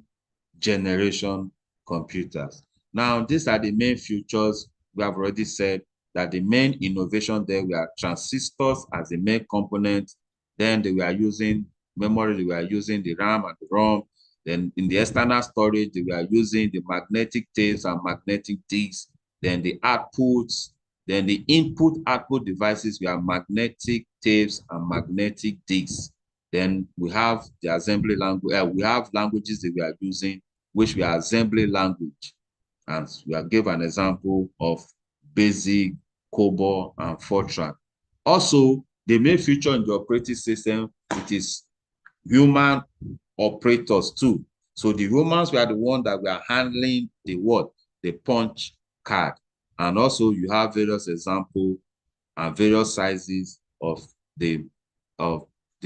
L: generation computers. Now, these are the main features. We have already said that the main innovation there were transistors as the main component. Then they were using memory, they were using the RAM and the ROM. Then in the external storage, they were using the magnetic tapes and magnetic disks. Then the outputs, then the input-output devices were magnetic tapes and magnetic disks. Then we have the assembly language. We have languages that we are using, which were assembly language. And we have given an example of BASIC, COBOL, and Fortran. Also, the main feature in the operating system, it is human operators too. So the humans were the one that were handling the punch card. And also you have various examples and various sizes of the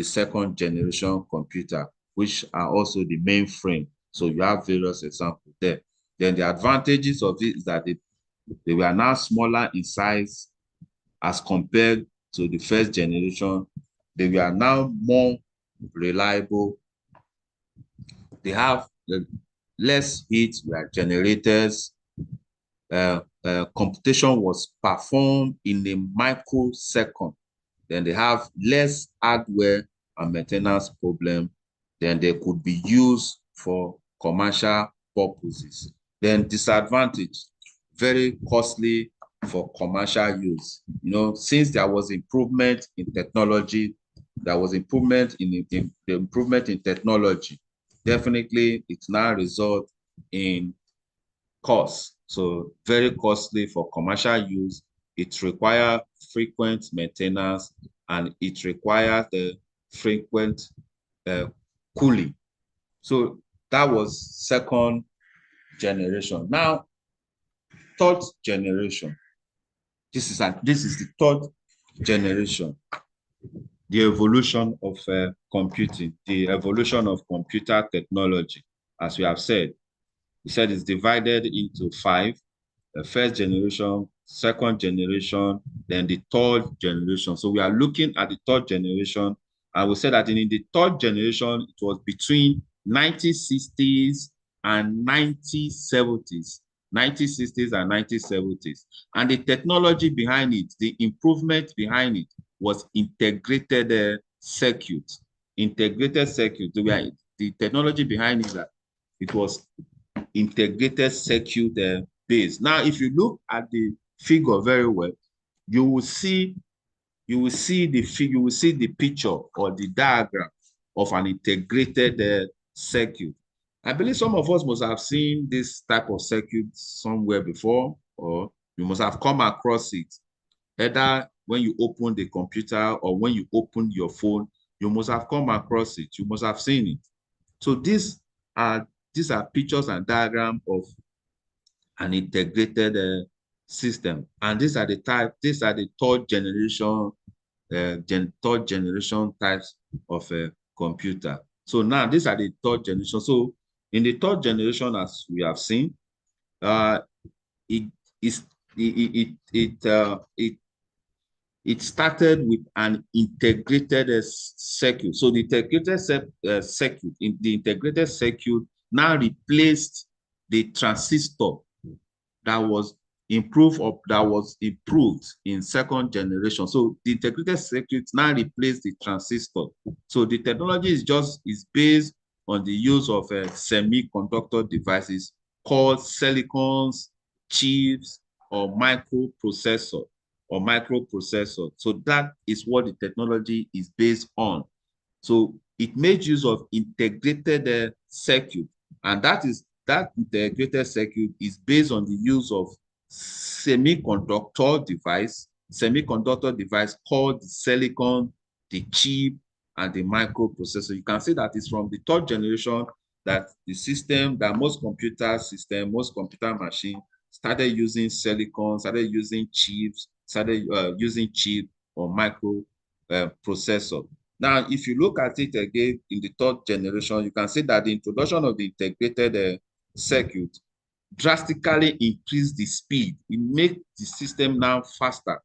L: second generation computer, which are also the mainframe. So you have various examples there. Then the advantages of it is that they were now smaller in size as compared to the first generation. They were now more reliable. They have less heat were generators. Computation was performed in a microsecond. Then they have less hardware and maintenance problem. Then they could be used for commercial purposes. Then disadvantage, very costly for commercial use. You know, since there was improvement in technology, there was improvement in technology. Definitely, it now results in cost. So very costly for commercial use. It requires frequent maintenance and it requires the frequent cooling. So that was second generation. Now, third generation. This is the third generation. The evolution of computing, the evolution of computer technology, as we have said. We said it's divided into 5. The first generation, second generation, then the third generation. So we are looking at the third generation. I will say that in the third generation, it was between 1960s and 1970s. 1960s and 1970s. And the technology behind it, the improvement behind it was integrated circuit. Integrated circuit. The technology behind it, it was integrated circuit base. Now, if you look at the figure very well, you will see the picture or the diagram of an integrated circuit. I believe some of us must have seen this type of circuit somewhere before, or you must have come across it. Either when you open the computer or when you open your phone, you must have come across it. You must have seen it. So these are pictures and diagrams of an integrated system. And these are the third generation types of computer. So now these are the third generation. So in the third generation, as we have seen, it started with an integrated circuit. So the integrated circuit now replaced the transistor that was that was improved in second generation. So the integrated circuit now replaced the transistor. So the technology is based on the use of semiconductor devices called silicons, chips, or microprocessor. So that is what the technology is based on. So it made use of integrated circuit, and that integrated circuit is based on the use of semiconductor device called the silicon, the chip, and the microprocessor. You can see that it's from the third generation that most computer machine started using silicon, started using chips, using chip or micro processor. Now, if you look at it again in the third generation, you can see that the introduction of the integrated circuit drastically increased the speed. It makes the system now faster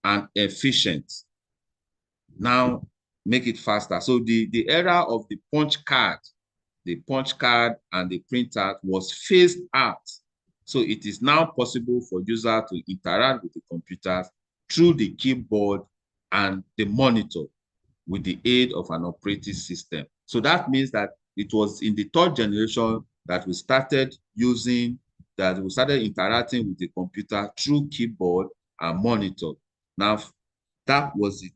L: and efficient. Now, make it faster. So the era of the punch card and the printer was phased out. So it is now possible for users to interact with the computers through the keyboard and the monitor with the aid of an operating system. So that means that it was in the third generation that we started interacting with the computer through keyboard and monitor. Now, that was it.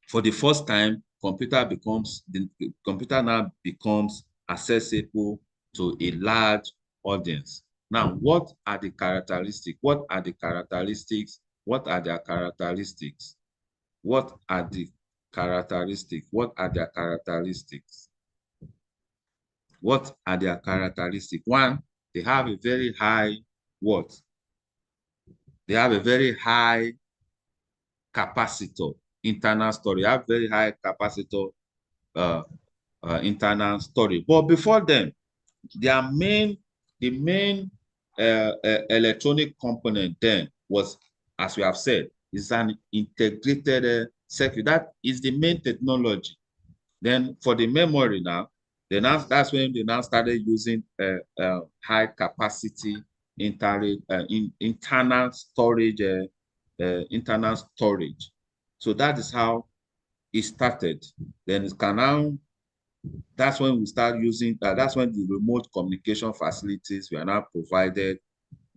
L: For the first time, the computer now becomes accessible to a large audience. Now, what are the characteristics? What are their characteristics? What are their characteristics? One, they have a very high what? They have a very high capacitor, internal storage. They have very high capacitor internal storage. But before then, the main electronic component then was, as we have said, is an integrated circuit. That is the main technology. Then for the memory now, that's when they now started using high capacity internal storage. So that is how it started. Then that's when we start using. That's when the remote communication facilities were now provided.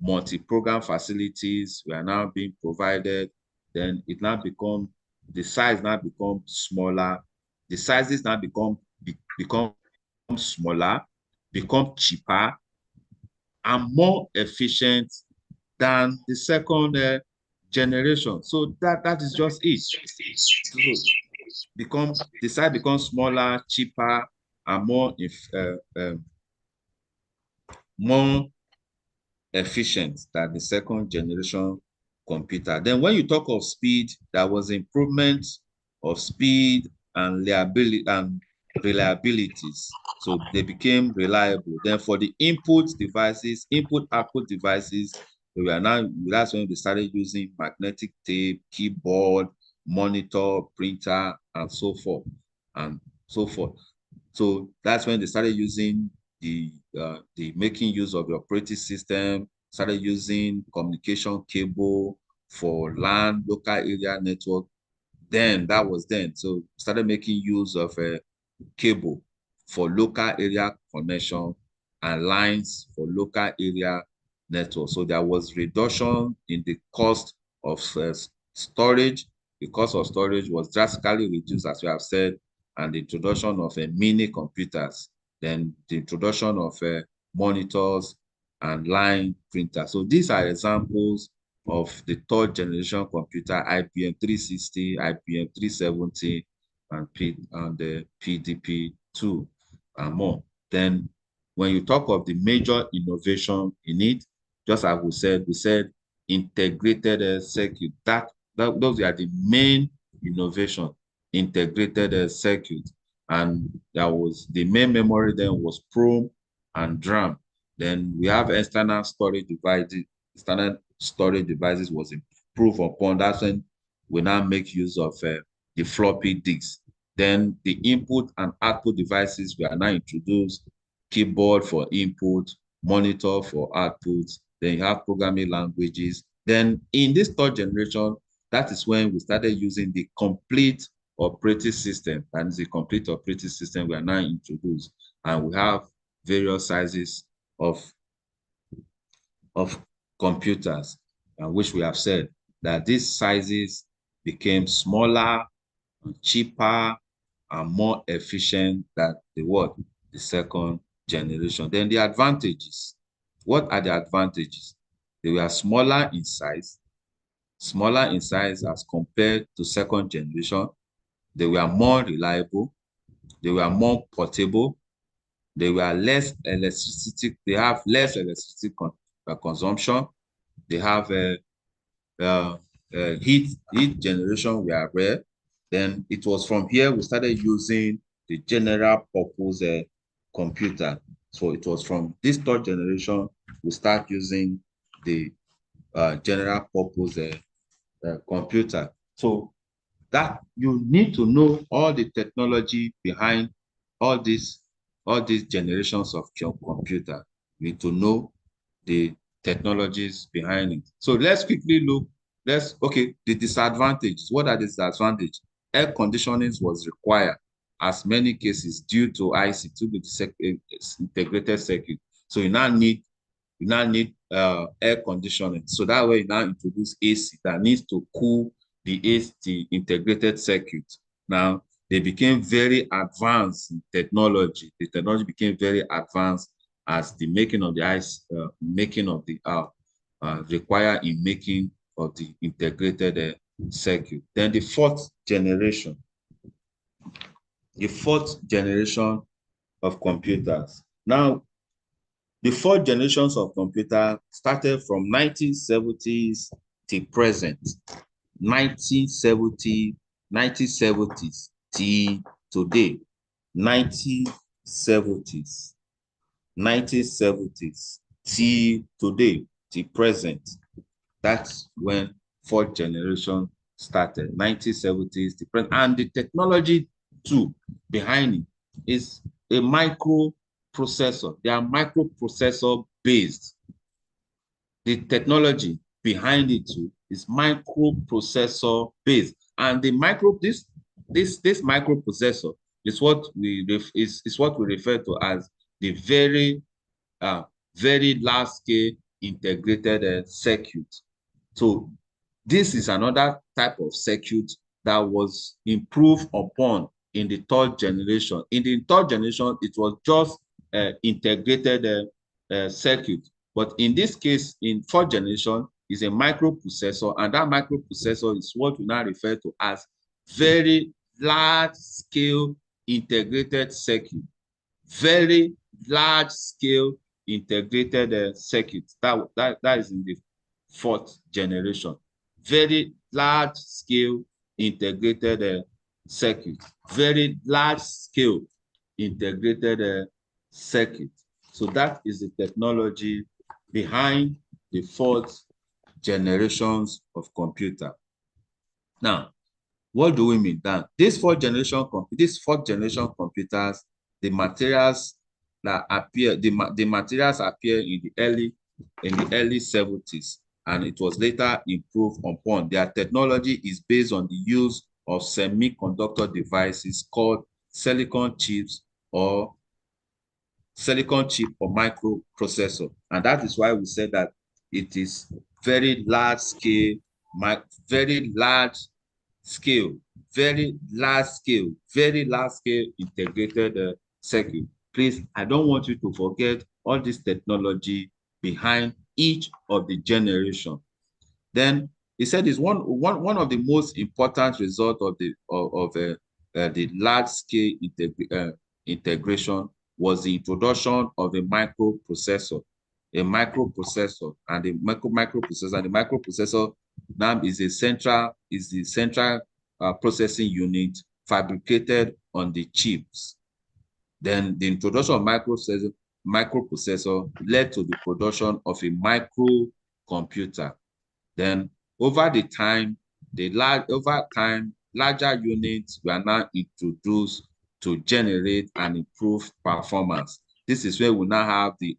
L: Multi-program facilities were now being provided. Then the size now become smaller. The sizes now become smaller, become cheaper, and more efficient than the second generation. So that is just it. So the size becomes smaller, cheaper, and more efficient than the second generation computer. Then when you talk of speed, there was improvement of speed and reliabilities. So they became reliable. Then for the input-output devices, that's when they started using magnetic tape, keyboard, monitor, printer, and so forth. So that's when they started using the making use of the operating system, started using communication cable for LAN, local area network. So started making use of a cable for local area connection and lines for local area network. So there was reduction in the cost of storage. The cost of storage was drastically reduced, as we have said, and the introduction of mini computers, then the introduction of monitors and line printers. So these are examples of the third generation computer, IBM 360, IBM 370, and the PDP-2 and more. Then when you talk of the major innovation in it, just as we said integrated circuit. Those are the main innovation, integrated circuit. And that was the main memory then was PROM and DRAM. Then we have external storage devices. Standard storage devices was improved upon. That's when we now make use of the floppy disk. Then the input and output devices were now introduced. Keyboard for input, monitor for output,
A: then you have programming languages. Then in this third generation, that is when we started using the complete operating system, and the complete operating system we are now introduced. And we have various sizes of computers, which we have said that these sizes became smaller, cheaper, and more efficient than the second generation. Then the advantages. What are the advantages? They were smaller in size as compared to second generation. They were more reliable. They were more portable. They were less electricity. They have less electricity consumption. They have heat generation were rare. Then it was from here we started using the general purpose computer. So it was from this third generation we start using the general purpose computer. So that you need to know all the technology behind all these generations of computer. You need to know the technologies behind it. So let's quickly look. The disadvantages. What are the disadvantages? Air conditioning was required as many cases due to IC, to the integrated circuit. So you now need air conditioning. So that way you now introduce AC that needs to cool the AC integrated circuit. Now they became very advanced in technology. The technology became very advanced as the making of the require in making of the integrated circuit. Then the fourth generation of computers. Now, the fourth generations of computer started from 1970s to present. 1970s till today. 1970s till today, till present. That's when fourth generation started. 1970s to present. And the technology too behind it is a microprocessor. They are microprocessor based. The technology behind it too is microprocessor based. And the this microprocessor is what we refer to as the very large scale integrated circuit. So this is another type of circuit that was improved upon in the third generation. In the third generation, it was just integrated circuit. But in this case, in fourth generation, is a microprocessor, and that microprocessor is what we now refer to as very large scale integrated circuit. Very large scale integrated circuit. That is in the fourth generation. Very large scale integrated circuit. Very large scale integrated circuit. So that is the technology behind the fourth generations of computer. Now, what do we mean? That this fourth generation computers, the materials that appear, the materials appear in the early 70s, and it was later improved upon. Their technology is based on the use of semiconductor devices called silicon chips or microprocessor. And that is why we said that it is very large scale integrated circuit. Please, I don't want you to forget all this technology behind each of the generation. Then he said is one of the most important result of the large scale integration was the introduction of a microprocessor. And the microprocessor now is the central processing unit fabricated on the chips. Then the introduction of microprocessor led to the production of a microcomputer. Then over time, larger units were now introduced to generate and improve performance. This is where we now have the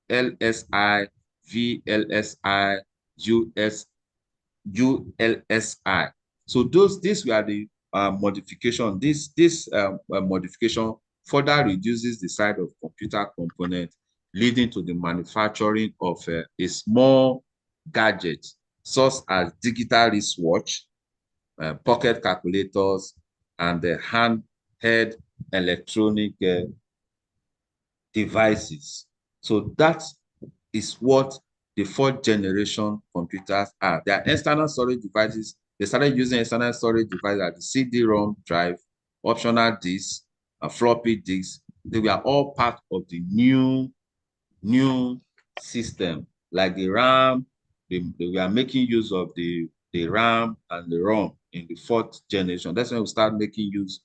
A: LSI
L: VLSI, ULSI. So these were the modification. This modification further reduces the size of computer components, leading to the manufacturing of a small gadget, such as digital wristwatch, pocket calculators, and the handheld electronic devices. So that is what the fourth generation computers are. They are external storage devices. They started using external storage devices like the CD-ROM drive, optional disk, and floppy disk. They were all part of the new system, like the RAM. They were making use of the RAM and the ROM in the fourth generation. That's when we start making use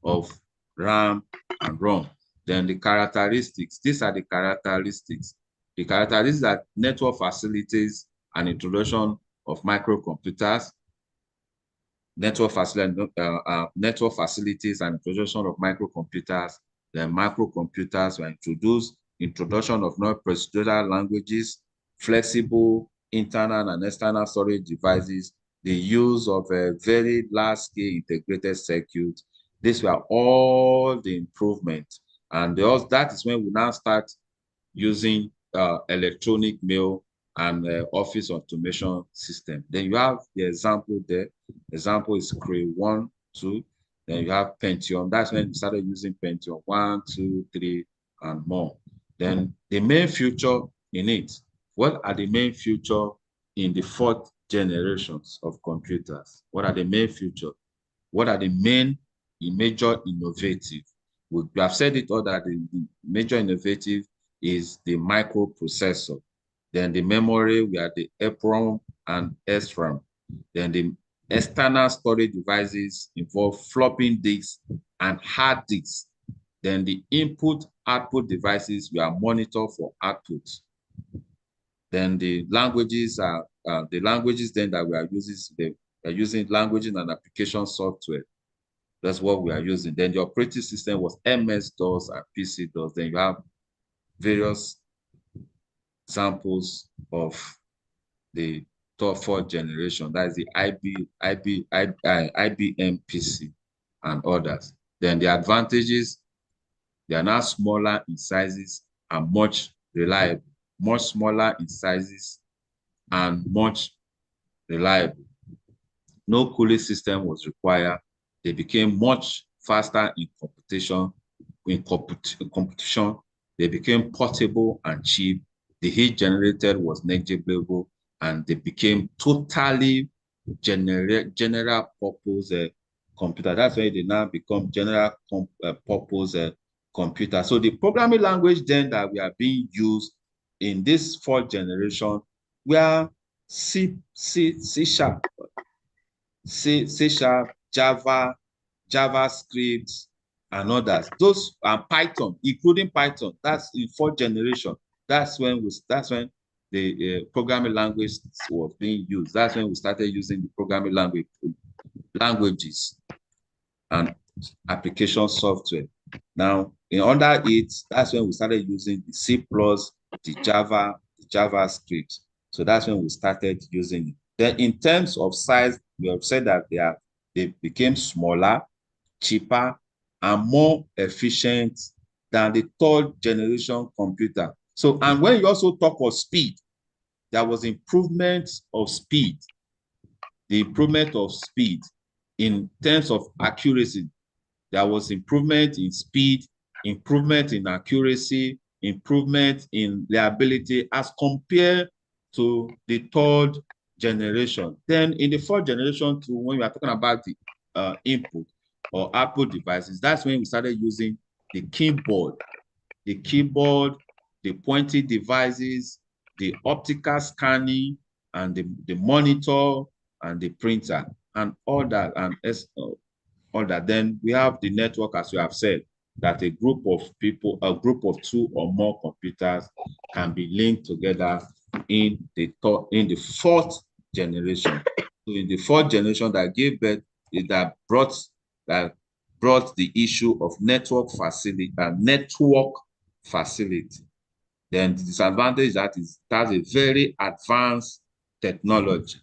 L: of RAM and ROM. Then the characteristics. These are the characteristics. The characteristics are network facilities and introduction of microcomputers. Network facilities and introduction of microcomputers. Then microcomputers were introduced. Introduction of non-procedural languages, flexible internal and external storage devices, the use of a very large-scale integrated circuit. These were all the improvements. And that is when we now start using electronic mail and office automation system. Then you have the example there. Example is Cray 1, 2. Then you have Pentium. That's when we started using Pentium 1, 2, 3, and more. Then the main feature in it. What are the main feature in the fourth generations of computers? What are the main feature? What are the major innovative? We have said it all that the major innovative is the microprocessor. Then the memory, we have the EPROM and SRAM. Then the external storage devices involve floppy disks and hard disks. Then the input-output devices, we are monitor for output. Then the languages are the languages then that we are using languages and application software. That's what we are using. Then the operating system was MS-DOS and PC-DOS. Then you have various samples of the fourth generation. That is the IBM PC and others. Then the advantages, they are now smaller in sizes and much reliable. Much smaller in sizes and much reliable. No cooling system was required. They became much faster in competition. They became portable and cheap. The heat generated was negligible, and they became totally general purpose computer. That's why they now become general purpose computer. So the programming language then that we are being used in this fourth generation were C#, Java, JavaScript, and others. Those are Python, including Python. That's in fourth generation. That's when the programming language was being used. That's when we started using the programming languages and application software. Now, under it, that's when we started using the C++, the Java, the JavaScript. So that's when we started using it. Then in terms of size, we have said that they became smaller, cheaper, and more efficient than the third generation computer. So, and when you also talk of speed, there was improvement of speed. The improvement of speed in terms of accuracy, there was improvement in speed, improvement in accuracy, improvement in reliability as compared to the third generation. Then in the fourth generation too, when we are talking about the input or output devices, that's when we started using the keyboard, the pointing devices, the optical scanning, and the monitor and the printer and all that, and all that. Then we have the network, as we have said, that a group of people, a group of two or more computers can be linked together in the fourth generation. So in the fourth generation that gave birth, that brought the issue of network facility. Then the disadvantage that is it has a very advanced technology.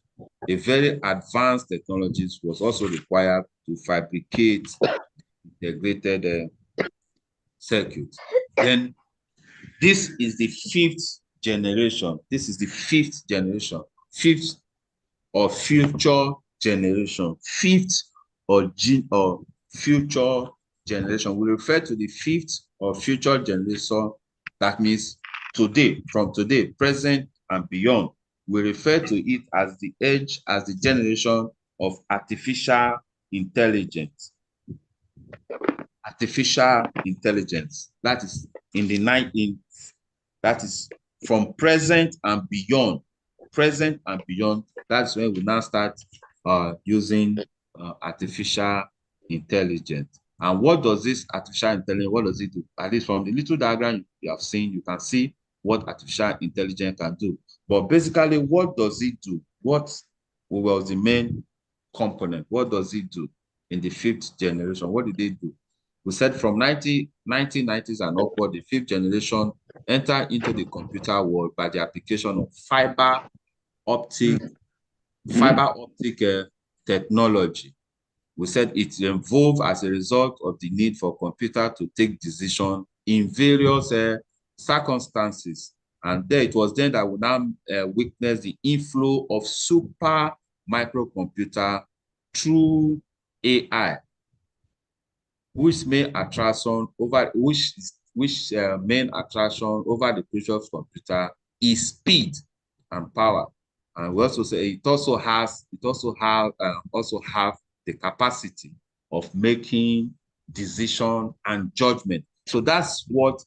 L: A very advanced technologies was also required to fabricate integrated circuits. Then this is the fifth generation. This is the fifth generation. Fifth or future generation. Fifth or future generation. We refer to the fifth or future generation. That means today, from today, present and beyond. We refer to it as the age, as the generation of artificial intelligence. Artificial intelligence. That is in the 19th. That is from present and beyond. Present and beyond. That's when we now start using artificial intelligence. And what does this artificial intelligence, what does it do? At least from the little diagram you have seen, you can see what artificial intelligence can do. But basically, what does it do? What was the main component? What does it do in the fifth generation? What did they do? We said from 1990s and upward, the fifth generation entered into the computer world by the application of fiber optic technology. We said it evolved as a result of the need for computer to take decisions in various circumstances. And there it was then that we now witness the inflow of super microcomputer through AI, which main attraction over main attraction over the previous computer is speed and power. And we also say it also have the capacity of making decision and judgment. So that's what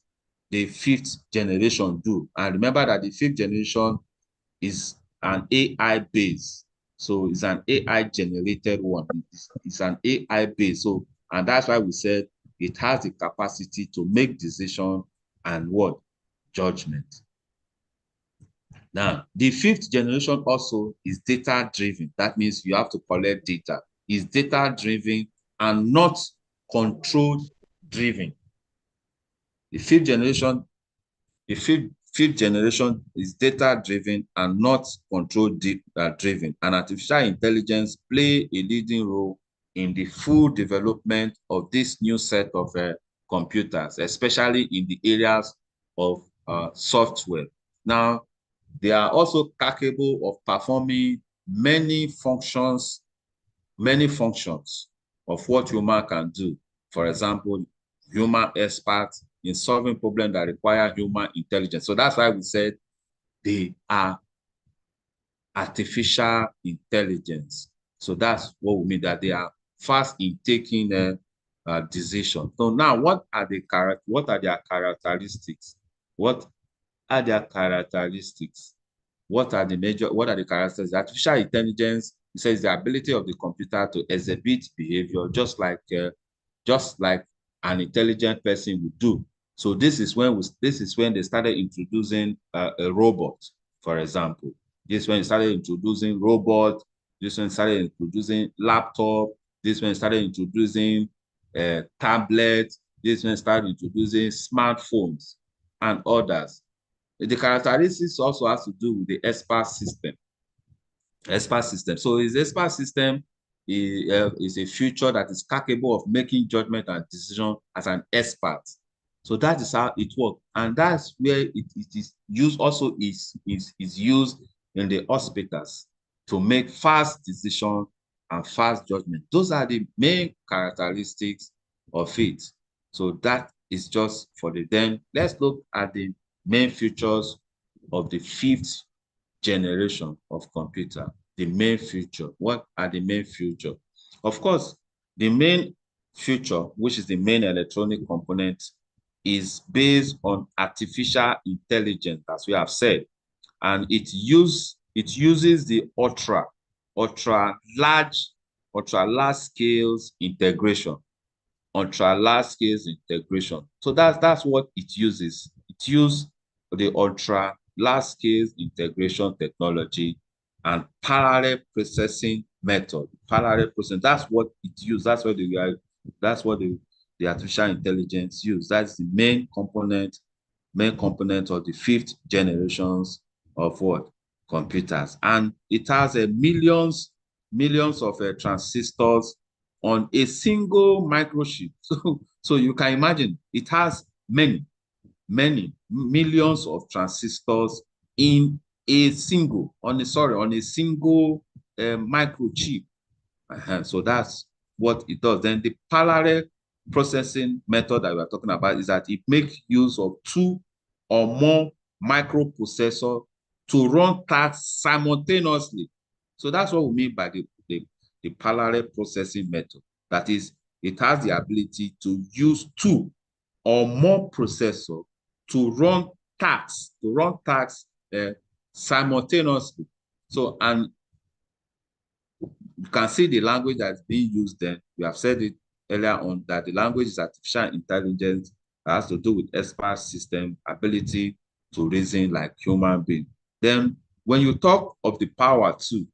L: the fifth generation do. And remember that the fifth generation is an AI base. So it's an AI generated one. It's an AI base. So, and that's why we said it has the capacity to make decision and what? Judgment. Now, the fifth generation also is data driven. That means you have to collect data. It's data driven and not control driven. The fifth generation is data driven and not control driven. And artificial intelligence play a leading role in the full development of this new set of computers, especially in the areas of software. Now, they are also capable of performing many functions of what human can do. For example, human experts in solving problems that require human intelligence. So that's why we said they are artificial intelligence. So that's what we mean, that they are fast in taking a decision. So now, what are their characteristics? What are their characteristics? What are the characteristics? Artificial intelligence, it says the ability of the computer to exhibit behavior just like an intelligent person would do. So this is when they started introducing a robot, for example. This is when they started introducing robot. This is when they started introducing laptop. This is when they started introducing tablet. This is when they started introducing smartphones and others. The characteristics also has to do with the expert system. So his expert system is a feature that is capable of making judgment and decision as an expert. So that is how it works, and that's where it is used. Also, is used in the hospitals to make fast decision and fast judgment. Those are the main characteristics of it. So that is just for the then. Let's look at the main features of the fifth generation of computer. The main feature. What are the main feature? Of course, the main feature, which is the main electronic component, is based on artificial intelligence, as we have said, and it uses the ultra large scales integration. Ultra large scales integration. So that's what it uses. It uses the ultra large scales integration technology and parallel processing method. Parallel processing. That's what it uses. That's what the artificial intelligence use. That's the main component
A: main component of the 5th generations of what? Computers. And it has millions of transistors on a single microchip. So you can imagine it has many millions of transistors in a single, on a single microchip. So that's what it does. Then the parallel processing method that we are talking about is that it makes use of 2 or more microprocessors to run tasks simultaneously. So that's what we mean by the parallel processing method. That is, it has the ability to use 2 or more processors to run tasks simultaneously. So, and you can see the language that's being used then. We have said it earlier on that the language is artificial intelligence that has to do with expert system ability to reason like human being. Then when you talk of the power consumption,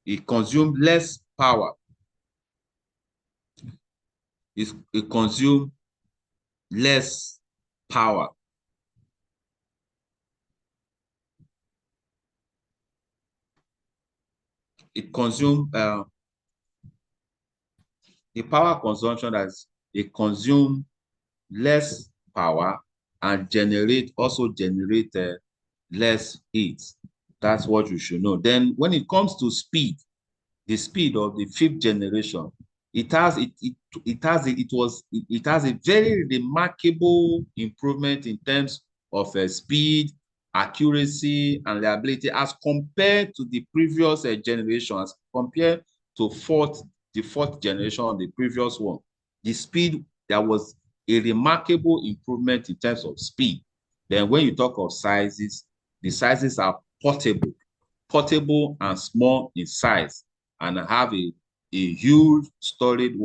A: it consumes less power. It consumes less power. It consumes the power consumption, as it consumes less power and also generate less heat. That's what you should know. Then when it comes to speed, the speed of the 5th generation, it has a very remarkable improvement in terms of speed, accuracy, and reliability as compared to the previous generations, compared to the 4th generation of the previous one. The speed, there was a remarkable improvement in terms of speed. Then when you talk of sizes, the sizes are portable and small in size, and have a huge storage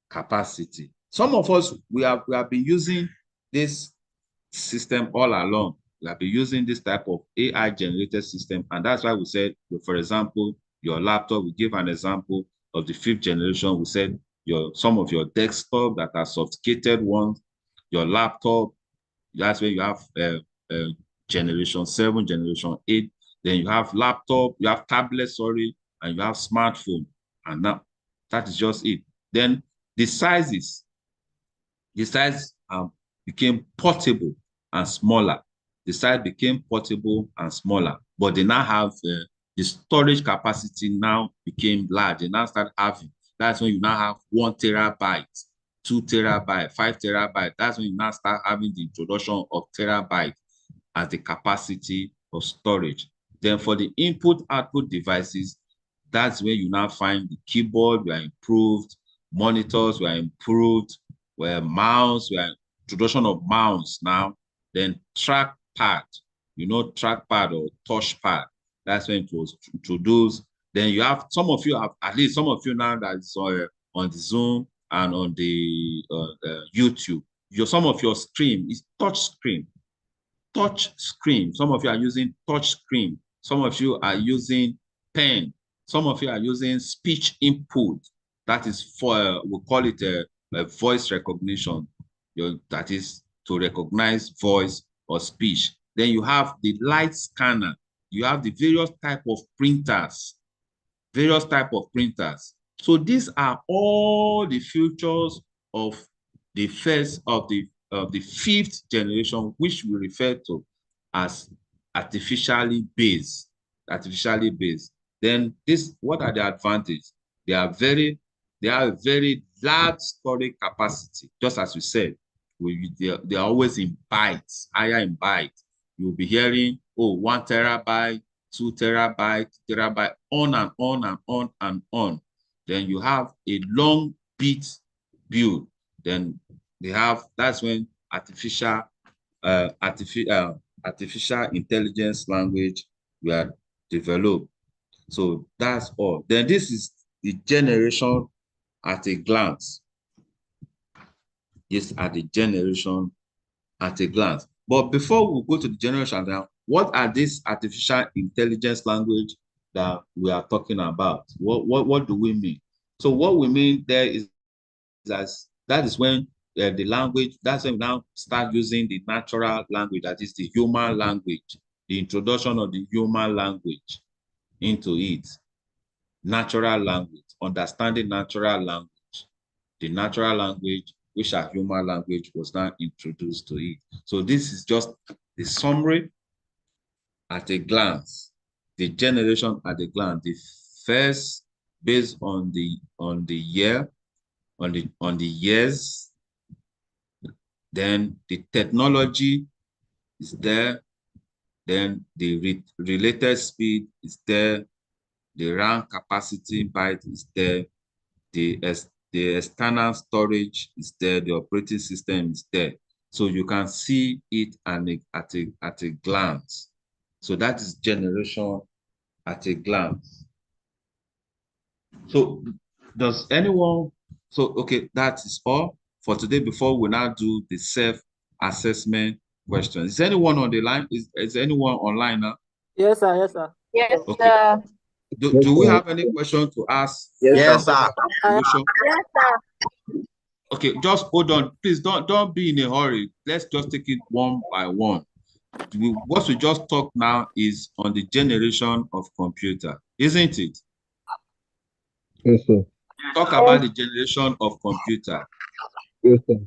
A: capacity. Some of us, we have been using this system all along. We have been using this type of AI generated system, and that's why we said, for example, your laptop. We give an example of the 5th generation. We said some of your desktop that are sophisticated ones, your laptop, that's where you have generation 7, generation 8. Then you have laptop, you have tablet, and you have smartphone. And now that is just it. Then the size became portable and smaller. The size became portable and smaller, but they now have the storage capacity now became large. They now start having, that's when you now have 1 terabyte, 2 terabyte, 5 terabyte. That's when you now start having the introduction of terabyte as the capacity of storage. Then for the input-output devices, that's where you now find the keyboard, we are improved, monitors, we are improved, where mouse, we are introduction of mouse now, then trackpad, trackpad or touchpad. That's when it was introduced. Then you have, at least some of you now that is on the Zoom and on the YouTube, some of your screen is touch screen. Some of you are using touch screen. Some of you are using pen. Some of you are using speech input. That is for, we call it a voice recognition. That is to recognize voice or speech. Then you have the light scanner. You have the various type of printers. So these are all the features of the 5th generation, which we refer to as artificially based. Then what are the advantages? They have a very large storage capacity, just as we said. They are always in bytes, higher in bytes. You'll be hearing, 1 terabyte, 2 terabyte, on and on and on and on. Then you have a long bit build. Then that's when artificial intelligence language were developed. So that's all. Then this is the generation at a glance. Yes, at the generation at a glance. But before we go to the generation now, what are these artificial intelligence language that we are talking about? What do we mean? So what we mean there is
L: that is when the language, that's when we now start using the natural language, that is the human language, the introduction of the human language into it. Natural language, understanding natural language. The natural language, which are human language, was now introduced to it. So this is just the summary at a glance, the generation at a glance. The first, based on the year, on the years, then the technology is there, then the related speed is there, the RAM capacity byte is there, the external storage is there, the operating system is there. So you can see it at a glance. So that is generation at a glance. So does anyone, so okay, that is all for today before we now do the self-assessment question. Is anyone on the line? Is anyone online now?
O: Yes, sir. Yes, sir.
E: Yes,
L: Okay.
E: sir.
L: Do we have any question to ask?
G: Yes, sir.
L: Solution?
E: Yes, sir.
L: Okay, just hold on. Please don't be in a hurry. Let's just take it one by one. What we just talked now is on the generation of computer, isn't it?
P: Yes, sir.
L: Talk about the generation of computer.
P: Yes, sir.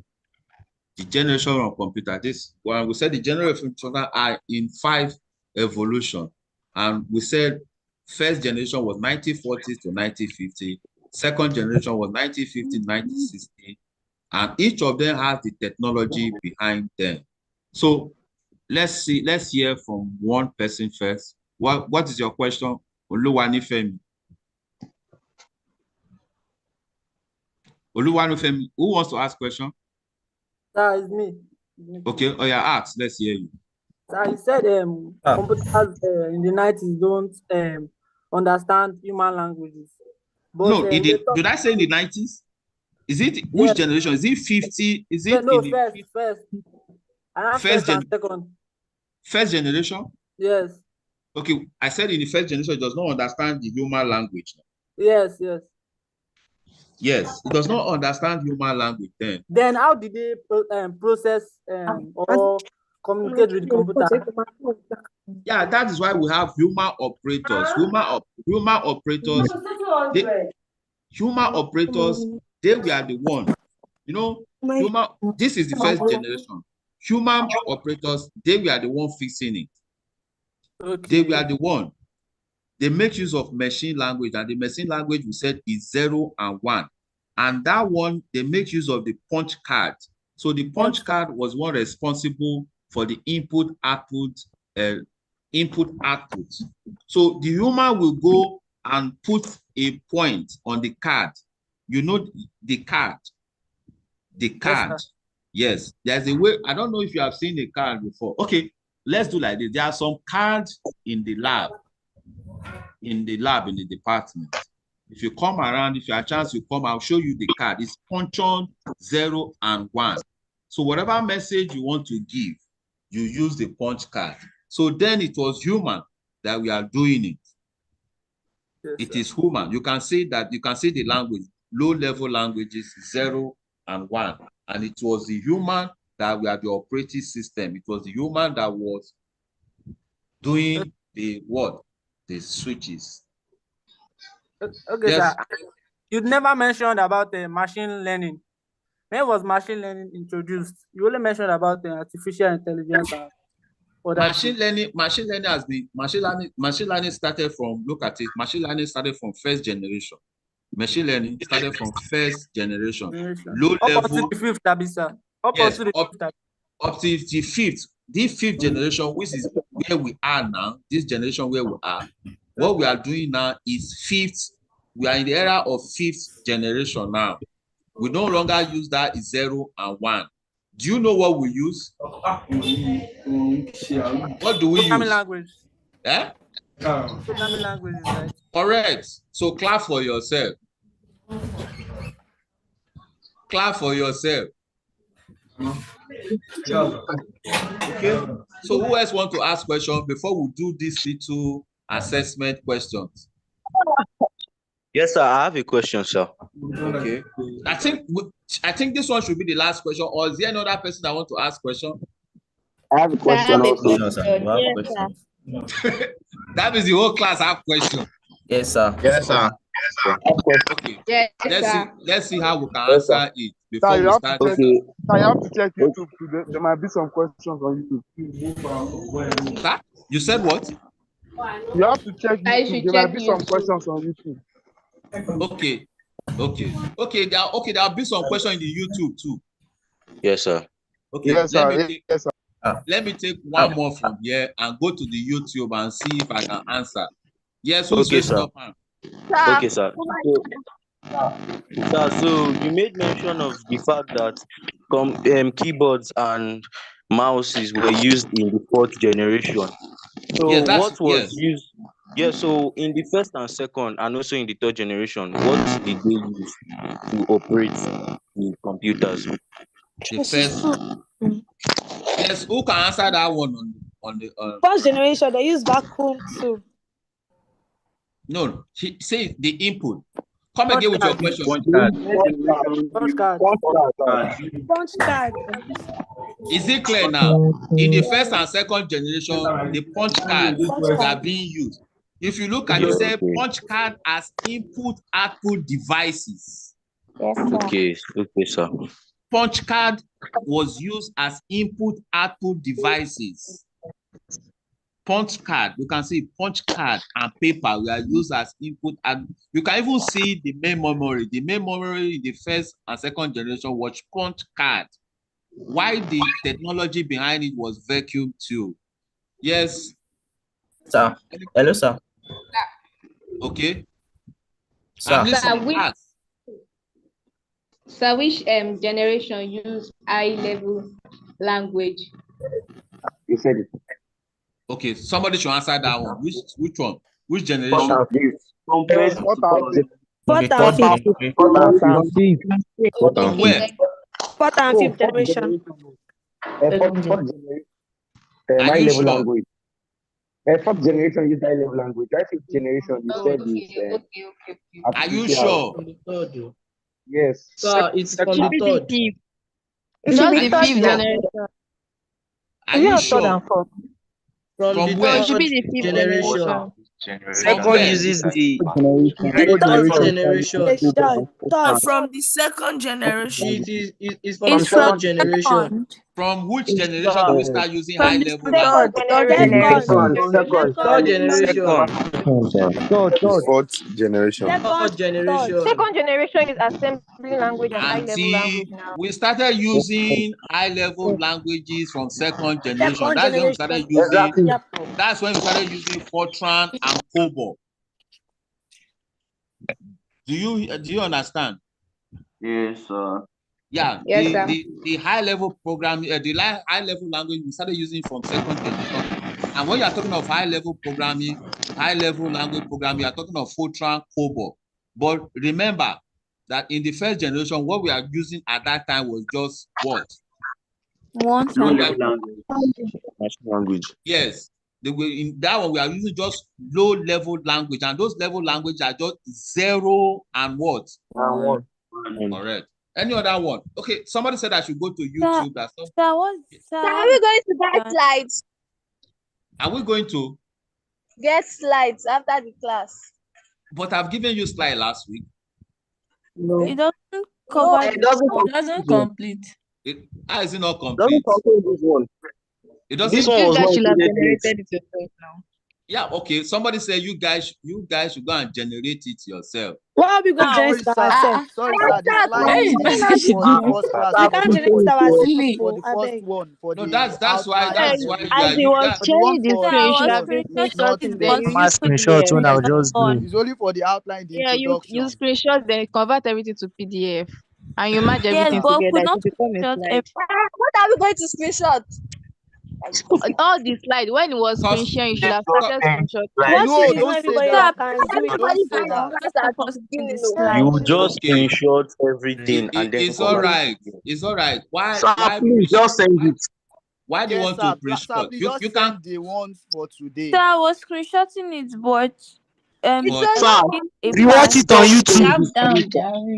L: The generation of computer. This when we said the generation of computer are in 5 evolution, and we said first generation was 1940 to 1950, second generation was 1950 1960, and each of them has the technology behind them. So let's hear from one person first. What is your question? Oluwanifemi. Oluwanifemi, who wants to ask question?
O: Sir, it's me.
L: Okay, oh yeah, ask. Let's hear you.
O: Sir, you said computers in the 90s don't understand human languages. But,
L: no, did I say in the 90s? Is it which generation? Is it 50? Is it
O: no,
L: in
O: first. First and second.
L: First generation?
O: Yes.
L: Okay, I said in the first generation, it does not understand the human language.
O: Yes.
L: Yes, it does not understand human language then.
O: Then how did they process or communicate with the computer?
L: Yeah, that is why we have human operators. Human operators, they were the one. You know, this is the first generation. Human operators, they were the one fixing it.
O: Okay.
L: They were the one. They make use of machine language, and the machine language we said is 0 and 1. And that one, they make use of the punch card. So the punch card was one responsible for the input output. So the human will go and put a point on the card. You know the card. Yes, there's a way. I don't know if you have seen a card before. Okay, let's do like this. There are some cards in the lab. In the department. If you come around, if you have a chance, you come, I'll show you the card. It's punch-on 0 and 1. So whatever message you want to give, you use the punch card. So then it was human that we are doing it. Yes, it is human. You can see that, you can see the language, low-level languages, 0 and 1. And it was the human that we are the operating system. It was the human that was doing the what? The switches.
O: Okay, yes. Sir. You never mentioned about machine learning. When was machine learning introduced? You only mentioned about artificial intelligence.
L: Machine learning started from, look at it, machine learning started from first generation. Machine learning started from first generation. Low level.
O: Up to the fifth, Tabisa. Up
L: to the fifth. The fifth generation, which is where we are now, this generation where we are, what we are doing now is fifth. We are in the era of fifth generation now. We no longer use that 0 and 1. Do you know what we use? What do we use?
O: Language.
L: Eh?
O: Programming language, right?
L: Correct. So clap for yourself. Clap for yourself. Okay. So who else want to ask questions before we do this little assessment questions?
H: Yes, sir. I have a question, sir.
L: Okay. I think this one should be the last question. Or is there another person that want to ask question?
G: I have a question also.
L: That means the whole class have question.
F: Yes, sir.
J: Yes, sir.
L: Okay.
D: Yes,
L: Let's see how we can
G: Yes, sir.
L: answer it before
Q: You
L: we
Q: have
L: start.
Q: to check.
G: Okay.
Q: You have to check YouTube today. There might be some questions on YouTube.
L: Sir? You said what?
Q: You have to check
D: I
Q: YouTube.
D: should
Q: There
D: check
Q: might be some
D: YouTube.
Q: questions on YouTube.
L: Okay. There'll be some question in the YouTube too.
H: Yes, sir.
L: Okay.
Q: Yes, sir. Yes, sir.
L: Let me take one more from here and go to the YouTube and see if I can answer. Yes, who's
H: Okay,
L: raising
H: sir.
L: up hand?
H: Okay, sir. So you made mention of the fact that keyboards and mouses were used in the 4th generation. So
L: Yes,
H: what was
L: yes.
H: used? Yeah, so in the 1st and 2nd, and also in the 3rd generation, what did they use to operate the computers?
L: The first. Yes, who can answer that one on the
R: First generation, they use vacuum too.
L: No, she say the input. Come again with your question.
O: Punch card.
R: Punch card.
L: Is it clear now? In the 1st and 2nd generation, the punch cards are being used. If you look at it, say punch card as input-output devices.
E: Yes, sir.
H: Okay, sir.
L: Punch card was used as input-output devices. Punch card, you can see punch card and paper were used as input, and you can even see the main memory. The main memory in the 1st and 2nd generation was punch card. Why the technology behind it was vacuum tube. Yes.
F: Sir. Hello, sir.
L: Okay.
F: Sir.
D: Sir, which generation use high-level language?
G: You said it.
L: Okay, somebody should answer that one. Which one? Which generation?
Q: Fourth
R: and fifth generation.
G: High-level language. 4th generation use high-level language. 5th generation, you said is.
L: Are you sure?
G: Yes.
S: Sir, it's from the 3rd.
D: It's not the 5th generation.
L: Are you sure?
S: From the
L: where?
S: 3rd generation.
H: Second uses the
S: generation.
E: From the 2nd generation.
S: It's from the 3rd generation.
L: From which generation do we start using high level?
S: Third generation.
N: Fourth generation.
S: Third generation.
E: 2nd generation is assembly language and high-level language now.
L: We started using high-level languages from 2nd generation. That's when we started using. That's when we started using Fortran and COBOL. Do you understand?
M: Yes, sir.
L: Yeah.
D: Yes, sir.
L: The high-level programming, the high-level language we started using from 2nd generation. And when you are talking of high-level programming, high-level language programming, you are talking of Fortran, COBOL. But remember that in the 1st generation, what we are using at that time was just what?
H: language.
L: Yes. In that one, we are using just low-level language, and those level languages are just 0 and what? Correct. Any other one? Okay, somebody said I should go to YouTube. Are we
T: going to get slides?
L: Are we going to
T: get slides after the class?
L: But I've given you slide last week.
T: No.
E: It doesn't cover.
T: It doesn't
E: complete.
L: How is it not complete?
G: Doesn't complete this one.
L: It doesn't.
G: This one was not
D: generated it yourself now.
L: Yeah, okay. Somebody said you guys should go and generate it yourself.
R: Why are we going to generate ourselves?
Q: Sorry, sir. The slide is for the first class.
R: We can't generate ourselves
Q: For the first one. For
L: No,
Q: the
L: that's why
D: As he was sharing the screen, you should have been screenshotting, then you use
O: screenshot when I was
D: PDF.
O: just doing.
Q: It's only for the outline, the
D: Yeah, you
Q: introduction.
D: screenshot, then convert everything to PDF, and you merge everything
E: but we
D: together
E: not
D: to become a slide.
T: What are we going to screenshot?
D: All the slide, when it was screen sharing, you should have started screenshot.
Q: No, don't say that.
T: Everybody
Q: Don't say that.
H: You just screenshot everything and then
L: it's all right. It's all right. Why?
G: Sir, please just send it.
L: Why do you want to screenshot?
Q: You can the ones for today.
E: So I was screenshotting it, but
A: But
T: Sir,
U: Rewatch it on YouTube.
T: calm down,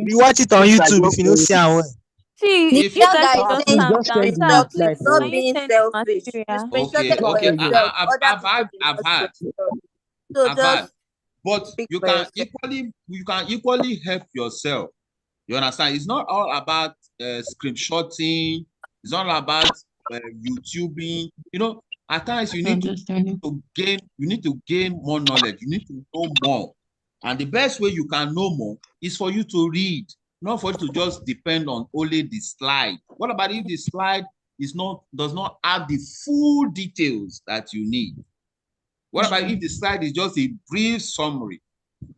U: Rewatch it on YouTube if you don't see how well.
E: See,
A: if
E: you
A: you
E: guys
G: Sir,
E: just
G: please
E: calm
G: just
E: down.
G: send the
E: Sir,
G: link
E: please,
G: right
E: can
G: now.
E: you send the material?
A: okay, okay, I've had, but you can equally help yourself. You understand? It's not all about screenshotting. It's not about YouTubing. You know, at times you need to gain more knowledge. You need to know more, and the best way you can know more is for you to read, not for you to just depend on only the slide. What about if the slide does not have the full details that you need? What about if the slide is just a brief summary?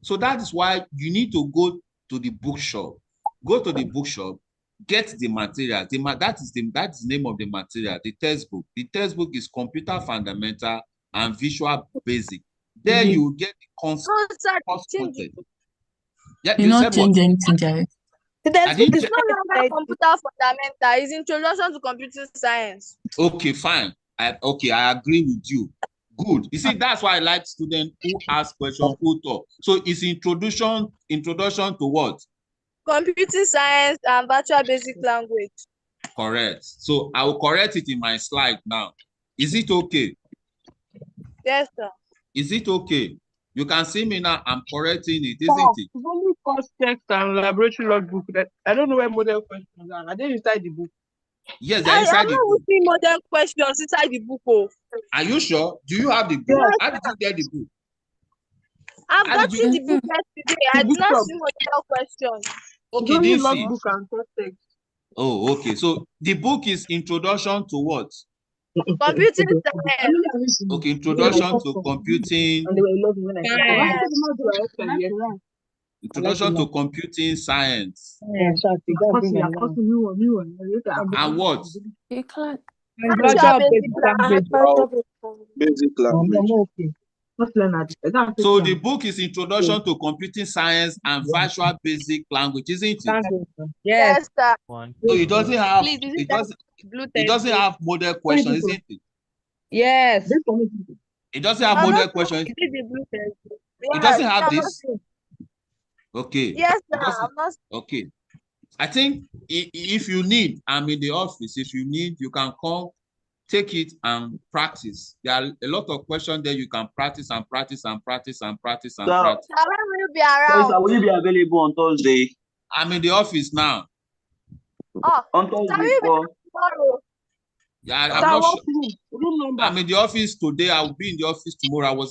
A: So that is why you need to go to the bookshop. Go to the bookshop, get the material. That is the name of the material, the textbook. The textbook is Computer Fundamental and Visual Basic. There you will get the content. Yeah, you
T: not
A: said what?
T: change anything, Jerry.
D: It's no longer computer fundamental. It's introduction to computer science.
A: Okay, fine. I agree with you. Good. You see, that's why I like students who ask questions, who talk. So it's introduction to what?
D: Computing science and virtual basic language.
A: Correct. So I will correct it in my slide now. Is it okay?
D: Yes, sir.
A: Is it okay? You can see me now. I'm correcting it, isn't it?
O: It's only course text and laboratory logbook. That I don't know where model questions are. Are they inside the book?
A: Yes, they're inside the book.
D: I'm not seeing model questions inside the book. Oh.
A: Are you sure? Do you have the book?
D: Yes.
A: How did you get the book?
D: I've gotten the book yesterday. I did not see model questions.
A: Okay, didn't see.
O: Logbook and course text.
A: Oh, okay. So the book is Introduction to what?
D: Computing science.
A: Okay, Introduction to Computing. Introduction to Computing Science. And what?
N: Basic language.
A: So the book is Introduction to Computing Science and Virtual Basic Language, isn't it?
D: Yes, sir.
A: So it doesn't have
D: Please,
A: it doesn't have model questions, isn't it?
K: Yes.
A: It doesn't have model questions. It doesn't have this. Okay.
D: Yes, sir.
A: Okay. I think if you need, I'm in the office. If you need, you can come, take it and practice. There are a lot of questions there you can practice and practice and practice and practice and practice.
D: When will you be around?
M: Sir, will you be available on Thursday?
A: I'm in the office now.
D: Oh,
M: on Thursday
D: tomorrow.
A: Yeah, I'm not sure. I'm in the office today. I will be in the office tomorrow.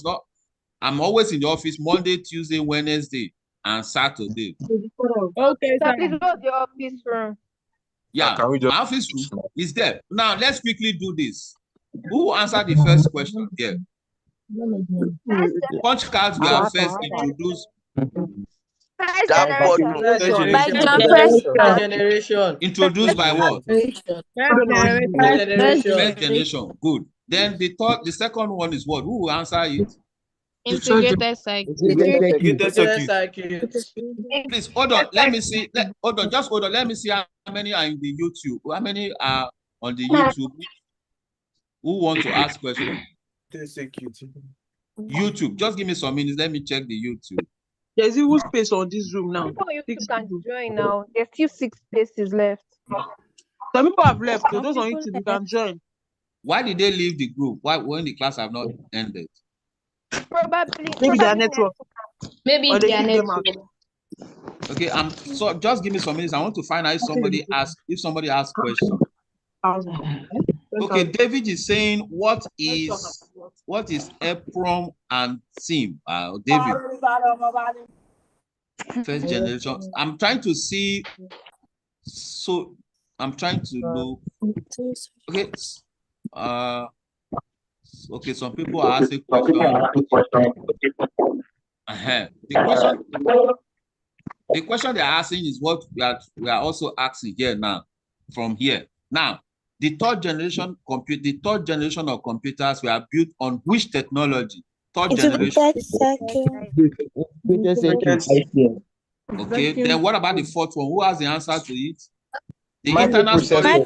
A: I'm always in the office Monday, Tuesday, Wednesday, and Saturday.
K: Okay,
D: sir. Please go to the office room.
A: Yeah, my office room is there. Now, let's quickly do this. Who answered the first question here? Punch cards were first introduced.
S: Generation.
A: Introduced by what? First generation. Good. Then the second one is what? Who will answer it?
D: Integrated circuit.
A: Please hold on. Let me see. Just hold on. Let me see how many are in the YouTube. How many are on the YouTube? Who want to ask questions? YouTube. Just give me some minutes. Let me check the YouTube.
O: There's even space on this room now.
D: You can join now. There's still 6 spaces left.
O: Some people have left. So those on YouTube, you can join.
A: Why did they leave the group? Why when the class have not ended?
D: Probably.
O: Maybe their network.
D: Maybe their network.
A: Okay, so just give me some minutes. I want to find out if somebody asks questions. Okay, David is saying what is EPROM and SIM? David. First generation. I'm trying to see. So I'm trying to know. Okay. Okay, some people are asking questions. The question they're asking is what we are also asking here now, from here. Now, the third generation of computers were built on which technology? Third generation. Okay, then what about the fourth one? Who has the answer to it? The internal storage.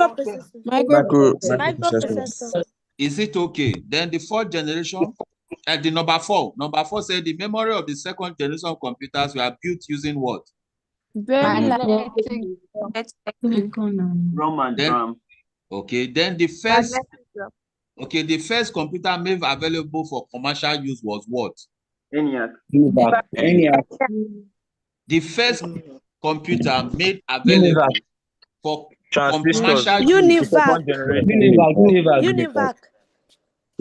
R: Microprocessor.
A: Is it okay? Then the fourth generation.
L: And the number four said the memory of the second generation computers were built using what?
B: Very
T: Magnetic.
M: Rum and
L: Then,
M: drum.
L: okay, then the first computer made available for commercial use was what?
M: ENIAC.
L: The first computer made available for commercial use.
R: Univac.
J: Univac.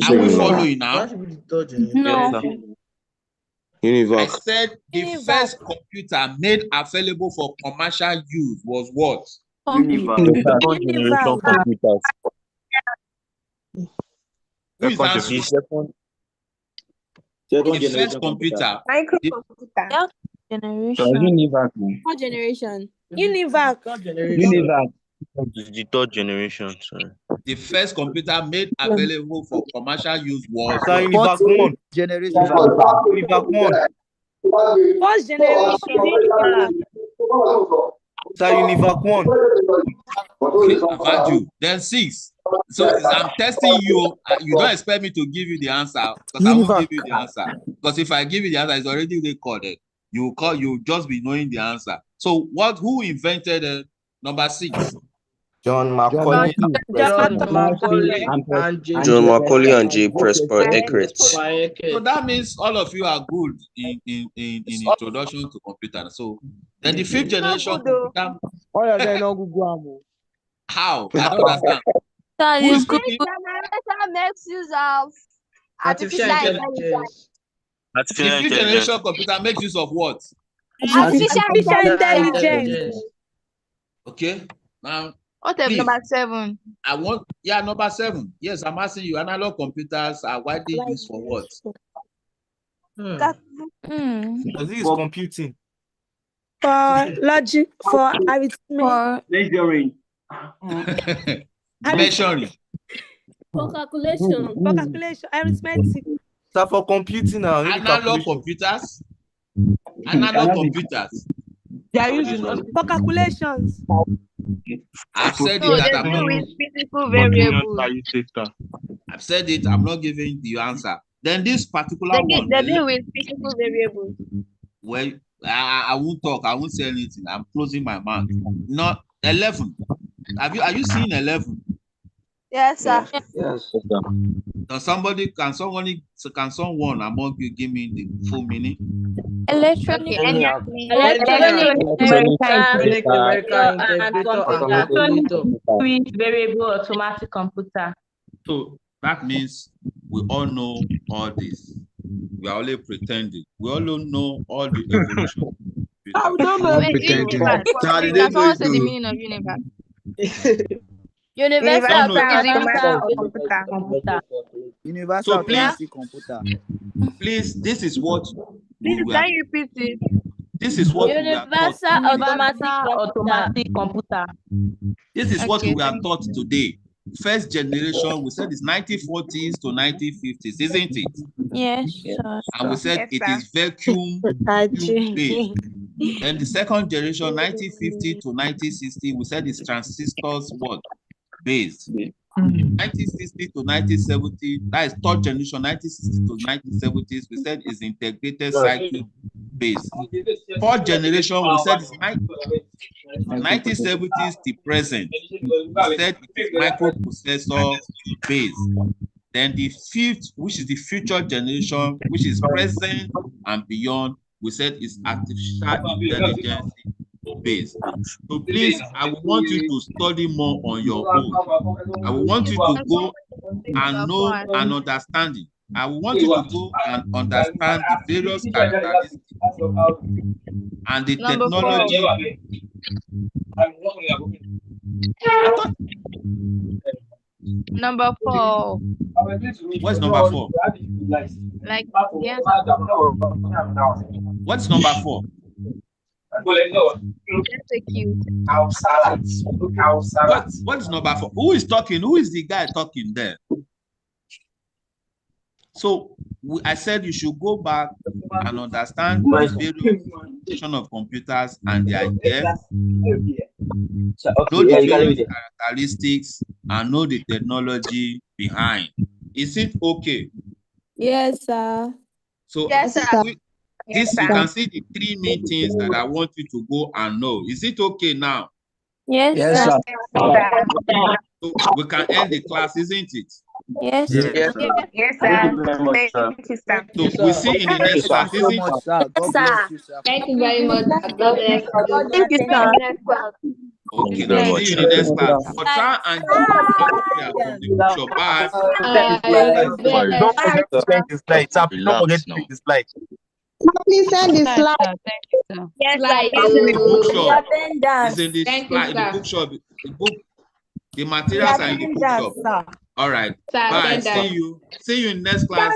L: Are we following now?
B: No.
L: I said the first computer made available for commercial use was what?
H: Second generation computers.
L: Who is answering? The first computer.
R: Microcomputer.
J: Univac.
R: Third generation. Univac.
H: The third generation. Sorry.
L: The first computer made available for commercial use was
U: Sir,
L: what?
U: Univac 1. Generation. Univac 1.
R: First generation.
U: Sir, Univac 1.
L: Okay, I've had you. Then 6. So I'm testing you. You don't expect me to give you the answer because I won't give you the answer. Because if I give you the answer, it's already recorded. You just be knowing the answer. So who invented number 6?
V: John Macaulay.
S: John Macaulay
V: and J. Presper Eckert.
L: So that means all of you are good in introduction to computer. So then the 5th generation computer. How? I don't understand. Who is
T: This generation makes use of artificial intelligence.
L: The 5th generation computer makes use of what?
T: Artificial
R: intelligence.
L: Okay. Now,
T: what is number 7?
L: Number 7. Yes, I'm asking you. Analog computers are widely used for what?
U: This is computing.
R: For logic, for arithmetic.
M: Measuring.
L: Measuring.
C: For calculation.
R: For calculation, arithmetic.
U: So for computing now.
L: Analog computers. Analog computers.
R: They are using for calculations.
L: I've said it that I'm not
T: with physical variables.
L: I've said it, I'm not giving the answer. Then this particular one.
T: They deal with physical variables.
L: Well, I won't talk, I won't say anything. I'm closing my mouth. Not 11. Are you seeing 11?
T: Yes, sir.
V: Yes.
L: Can someone among you give me the full meaning?
B: Electronic
E: variable automatic computer.
L: So that means we all know all this. We are only pretending. We all know all the evolution.
S: I don't know.
T: That's also the meaning of universe.
E: Universal
U: computer.
L: So please, this is what
T: Can you repeat it?
L: This is what
E: Universal automatic computer.
L: This is what we are taught today. First generation, we said it's 1940s to 1950s, isn't it?
B: Yes.
L: And we said it is vacuum based. Then the second generation, 1950 to 1960, we said it's transistors what? Based. 1960 to 1970, that is third generation, 1960 to 1970s, we said is integrated circuit based. Fourth generation, we said it's 1970s to present, we said it is microprocessor based. Then the 5th, which is the future generation, which is present and beyond, we said is artificial intelligence based. So please, I will want you to study more on your own. I will want you to go and know and understand it. I will want you to go and understand the various characteristics and the technology.
T: Number 4.
L: What's number 4?
T: Like, yes.
L: What's number 4? What's number 4? Who is talking? Who is the guy talking there? So I said you should go back and understand the various of computers and their depth, know the various characteristics, and know the technology behind. Is it okay?
B: Yes, sir.
L: So
D: Yes, sir.
L: this you can see the 3 main things that I want you to go and know. Is it okay now?
B: Yes, sir.
L: So we can end the class, isn't it?
B: Yes.
M: Yes, sir. Thank you very much, sir.
L: So we see in the next class, isn't it?
S: God bless you, sir.
T: Thank you very much. God bless you.
D: Thank you, sir.
L: Okay,
V: very
L: then
V: much,
L: see you in the
V: sir.
L: next class. For Cha and G, from the bookshop. Bye.
J: Don't forget to send the slides. Don't forget
V: Relax
J: to
V: now.
J: send the slides.
I: Please send the slide.
T: Thank you, sir.
D: Yes,
T: Slide.
L: It's in the bookshop.
E: Attendance.
L: It's in the
T: Thank you,
L: slide, the
T: sir.
L: bookshop. The book, the
E: The
L: materials are in the bookshop.
E: attendance, sir.
L: All right.
T: Sir,
L: Bye.
T: attendance.
L: See you. See you in next class.